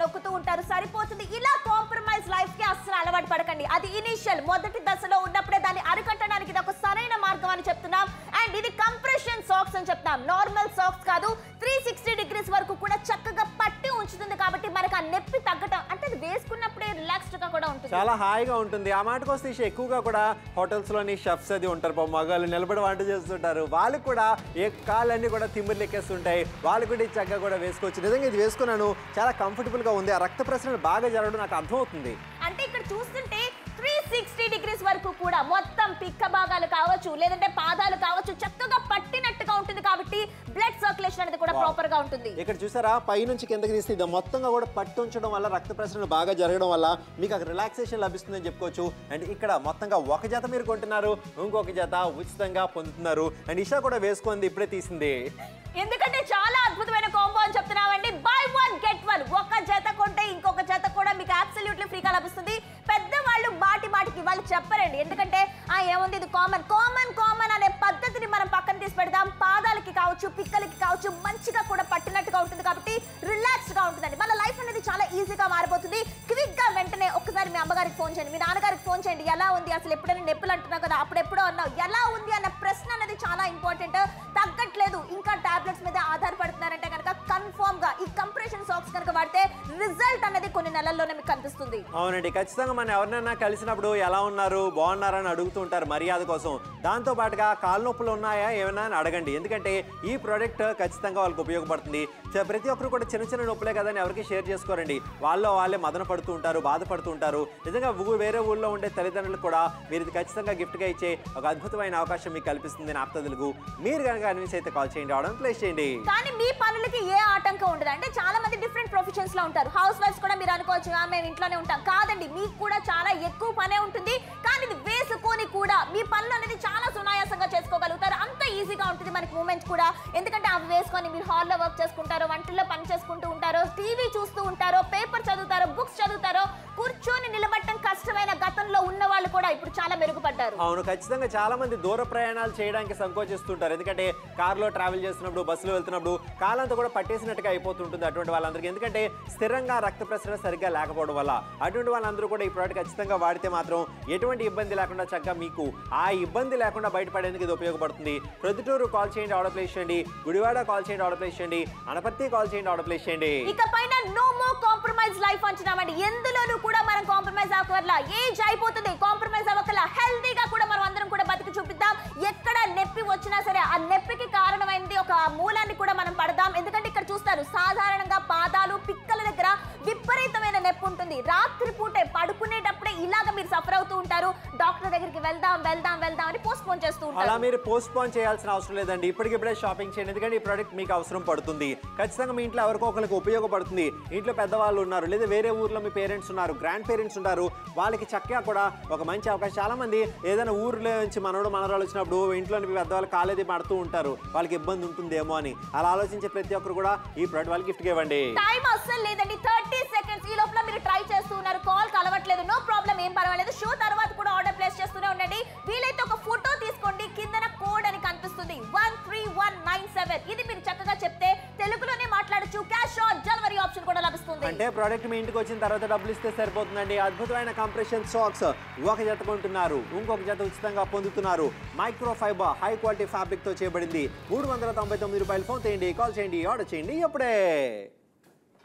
నొక్కుతూ ఉంటారు, సరిపోతుంది. ఇలా కాంప్రమైజ్ లైఫ్ కి అస్సలు అలవాటు పడకండి. అది ఇనిషియల్ మొదటి దశలో ఉన్నప్పుడే దాన్ని అరికట్టడానికి ఇది ఒక సరైన మార్గం అని చెప్తున్నాం. అండ్ ఇది కంప్రెషన్ సాక్స్ అని చెప్తాం, నార్మల్ సాక్స్ కాదు. 360 డిగ్రీస్ వరకు కూడా చక్కగా పట్టి ఉంచుతుంది కాబట్టి మనకు ఆ నొప్పి తగ్గటం అంటే అది వేసుకున్నప్పుడే రిలాక్స్డ్ గా కూడా ఉంటుంది, చాలా హాయిగా ఉంటుంది. ఆ మాటకు వస్తే ఎక్కువగా కూడా హోటల్స్ లోని షెఫ్స్ అది ఉంటారు, మగాళ్ళు నిలబడి వంట చేస్తుంటారు, వాళ్ళకి కూడా ఏ కాళ్ళన్నీ కూడా తిమ్మిర్లు ఎక్కేస్తుంటాయి, వాళ్ళు కూడా ఈ చక్కగా కూడా వేసుకోవచ్చు. నిజంగా ఇది వేసుకున్నాను, చాలా కంఫర్టబుల్ గా ఉంది. ఆ రక్త ప్రసరణ బాగా జరగడం నాకు అర్థమవుతుంది. అంటే ఇక్కడ చూస్తుంటే 360 డిగ్రీస్ వరకు కూడా మొత్తం పిక్క భాగాలు కావచ్చు, లేదంటే పాదాలు కావచ్చు, చక్కగా పట్టినట్టుగా ఉంటుంది కాబట్టి బ్లడ్ సర్క్యులేషన్ అనేది కూడా ప్రాపర్ గా ఉంటుంది. ఇక్కడ చూసారా, పై నుంచి కిందకి తీస్తే ఇది మొత్తంగా కూడా పట్టు ఉంచడం వల్ల రక్త ప్రసరణ బాగా జరగడం వల్ల మీకు అక్కడ రిలాక్సేషన్ లభిస్తుందని చెప్పుకోవచ్చు. అండ్ ఇక్కడ మొత్తంగా ఒక జత మీరు కొంటున్నారు, ఇంకొక జత ఉచితంగా పొందుతున్నారు. అండ్ ఇషా కూడా వేసుకుంది, ఇప్పుడే తీసింది. ఎందుకంటే చాలా అద్భుతమైన కాంబో అని చెప్తున్నామండి. By 1 get 1. ఒక జత కొంటే ఇంకొక జత కూడా మీకు అబ్సల్యూట్లీ ఫ్రీగా లభిస్తుంది. పెద్దవాళ్ళు మాటికి వాళ్ళు చెప్పరండి, ఎందుకంటే ఏముంది ఇది కామన్ అనే పద్ధతిని మనం పక్కన తీసి పెడదాం. పాదాలకి కావచ్చు, పిక్కలకి కావచ్చు, మంచిగా కూడా పట్టినట్టుగా ఉంటుంది కాబట్టి రిలాక్స్డ్ గా ఉంటుందండి. మన లైఫ్ అనేది చాలా ఈజీగా మారిపోతుంది. క్విక్ గా వెంటనే ఒక్కసారి మీ అమ్మగారికి ఫోన్ చేయండి, మీ నాన్నగారికి ఫోన్ చేయండి, ఎలా ఉంది అసలు, ఎప్పుడైనా నొప్పులు అంటున్నావు కదా, అప్పుడెప్పుడో అన్నావు, ఎలా ఉంది అన్న ప్రశ్న అనేది చాలా ఇంపార్టెంట్. తగ్గట్లేదు, ఇంకా టాబ్లెట్స్ మీద ఆధారపడుతున్నారంటే కనుక కన్ఫర్మ్ గా ఈ కంప్రెషన్ సాక్స్ కనుక వాడితే రిజల్ట్ అనేది కొన్ని నెలల్లోనే మీకు కనిపిస్తుంది. అవునండి, ఖచ్చితంగా మనం ఎవరినైనా కలిసినప్పుడు ఎలా ఉన్నారు, బాగున్నారని అడుగుతూ ఉంటారు మర్యాద కోసం. దాంతో పాటుగా కాళ్ళ నొప్పులు ఉన్నాయా ఏమైనా అని అడగండి, ఎందుకంటే ఈ ప్రోడక్ట్ ఖచ్చితంగా వాళ్ళకి ఉపయోగపడుతుంది. ప్రతి ఒక్కరు కూడా చిన్న నొప్పులే కదా అని ఎవరికి షేర్ చేసుకోరండి, వాళ్ళే మదన పడుతూ ఉంటారు, బాధపడుతూ ఉంటారు. నిజంగా వేరే ఊళ్ళో ఉండే తల్లిదండ్రులకు కూడా మీరు ఇది ఖచ్చితంగా గిఫ్ట్గా ఇచ్చే ఒక అద్భుతమైన అవకాశం మీకు కల్పిస్తుంది నా ఆప్తదులకు. మీరు కనుక అన్విన్స్ అయితే కాల్ చేయండి, ఆర్డర్ ప్లేస్ చేయండి. కానీ మీ పనులకి ఏ ఆటంకం ఉండదు. అంటే చాలా మంది డిఫరెంట్ ప్రొఫెషన్స్ లో ఉంటారు, హౌస్ వైఫ్స్ కూడా మీరు అనుకోవచ్చు మేము ఇంట్లోనే ఉంటాం. కాదండి, మీకు కూడా చాలా ఎక్కువ పనే ఉంటుంది, కానీ ఇది వేసుకొని కూడా మీ పనులు అనేది చాలా సునాయాసంగా చేసుకోగలుగుతారు. అంత ఈజీగా ఉంటుంది మనకి మూమెంట్ కూడా, ఎందుకంటే అవి వేసుకొని మీరు హాల్లో వర్క్ చేసుకుంటారో, వంటల్లో పని చేసుకుంటూ ఉంటారో, టీవీ చూస్తూ ఉంటారో, పేపర్ చదువుతారో, బుక్స్ చదువుతారో, కూర్చొని నిలబడటం కష్టమైన గతంలో ఉన్న వాళ్ళు కూడా ఇప్పుడు చాలా మెరుగుపడ్డారు. అవును, ఖచ్చితంగా చాలా మంది దూర ప్రయాణాలు చేయడానికి సంకోచిస్తుంటారు, ఎందుకంటే కార్లో ట్రావెల్ చేస్తున్నప్పుడు, బస్సులో వెళ్తున్నప్పుడు కాలంతా కూడా పట్టేసినట్టుగా అయిపోతుంటుంది అటువంటి వాళ్ళందరికీ. ఎందుకంటే స్థిరంగా రక్త ప్రసరణ సరిగ్గా లేకపోవడం వల్ల అటువంటి వాళ్ళందరూ కూడా ఈ ప్రోడక్ట్ ఖచ్చితంగా వాడితే మాత్రం ఎటువంటి ఇబ్బంది లేకుండా చక్కగా మీకు ఆ ఇబ్బంది లేకుండా బయటపడేందుకు ఇది ఉపయోగపడుతుంది. ప్రొద్దుటూరు కాల్ చేయండి, ఆర్డర్ ప్లేస్ చేయండి. గుడివాడ కాల్ చేయండి, ఆర్డర్ ప్లేస్ చేయండి. అనపర్తి కాల్ చేయండి, ఆర్డర్ ప్లేస్ చేయండి. ఇకపైన నో మోర్ కాంప్రమైజ్ లైఫ్ అంటున్నామండి. ఎందులోనూ కూడా మనం కాంప్రమైజ్ అవ్వకర్లా, ఏజ్ అయిపోతుంది, కాంప్రమైజ్ అవ్వకర్లా, హెల్తీగా కూడా మనం అందరం కూడా బతికి చూపిద్దాం. ఎక్కడ నొప్పి వచ్చినా సరే ఆ నొప్పికి కారణమైంది ఒక మూలాన్ని కూడా మనం పడదాం. ఎందుకంటే ఇక్కడ చూస్తారు, సాధారణంగా పాదాలు, పిక్కల దగ్గర విపరీతమైన నొప్పి ఉంటుంది. రాత్రి పూటే పడుకునేటప్పుడే ఇలాగ మీరు సఫర్ అవుతూ ఉంటారు. డాక్టర్ దగ్గరికి వెళ్దాం అని పోస్ట్ పోన్ చేస్తూ ఉంటారు. అలా మీరు పోస్ట్ పోన్ చేయాల్సిన అవసరం లేదండి, ఇప్పటికిప్పుడే షాపింగ్ చేయండి, ఎందుకంటే ఈ ప్రోడక్ట్ మీకు అవసరం పడుతుంది. ఖచ్చితంగా మీ ఇంట్లో ఎవరికో ఒకరికి ఉపయోగపడుతుంది. ఇంట్లో పెద్దవాళ్ళు ఉన్నారు, లేదా వేరే ఊర్లో మీ పేరెంట్స్ ఉన్నారు, గ్రాండ్ పేరెంట్స్ ఉంటారు, వాళ్ళకి చక్కగా కూడా ఒక మంచి అవకాశం. చాలా మంది ఏదైనా ఊర్లో నుంచి మనవరాలు వచ్చినప్పుడు ఇంట్లోని పెద్దవాళ్ళు కాలేది పడుతూ ఉంటారు, వాళ్ళకి ఇబ్బంది ఉంటుందేమో అని. అలా ఆలోచించే ప్రతి ఒక్కరు కూడా ఈ ప్రోడక్ట్ వాళ్ళకి గిఫ్ట్ ఇవ్వండి. టైం అస్సలు లేదండి, 30 seconds. ఈ లోపల మీరు ట్రై చేస్తూ ఉన్నారు, కాల్ కలవట్లేదు, నో ప్రాబ్లం, ఏం పర్వాలేదు. షో తర్వాత కూడా ఆర్డర్ ప్లేస్ చేస్తూనే ఉండండి. వీలైతే ఒక ఫోటో తీసుకోండి, కిందన కోడ్ అని కనిపిస్తుంది 13197. ఇది మీరు చక్కగా చెప్తే తెలుగులోనే మాట్లాడొచ్చు, క్యాష్ ఆన్ డెలివరీ ఆప్షన్ కూడా లభిస్తుంది. అంటే ప్రోడక్ట్ మీ ఇంటికి వచ్చిన తర్వాత డబ్బులు ఇస్తే సరిపోతుందండి. అద్భుతమైన కంప్రెషన్ సాక్స్ ఒక జత కొంటున్నారు, ఇంకొక జత ఉచితంగా పొందుతున్నారు. Micro fibre high quality fabric తో చేయబడింది. 399 రూపాయలు. ఫోన్ చేయండి, కాల్ చేయండి, ఆర్డర్ చేయండి ఇప్పుడే.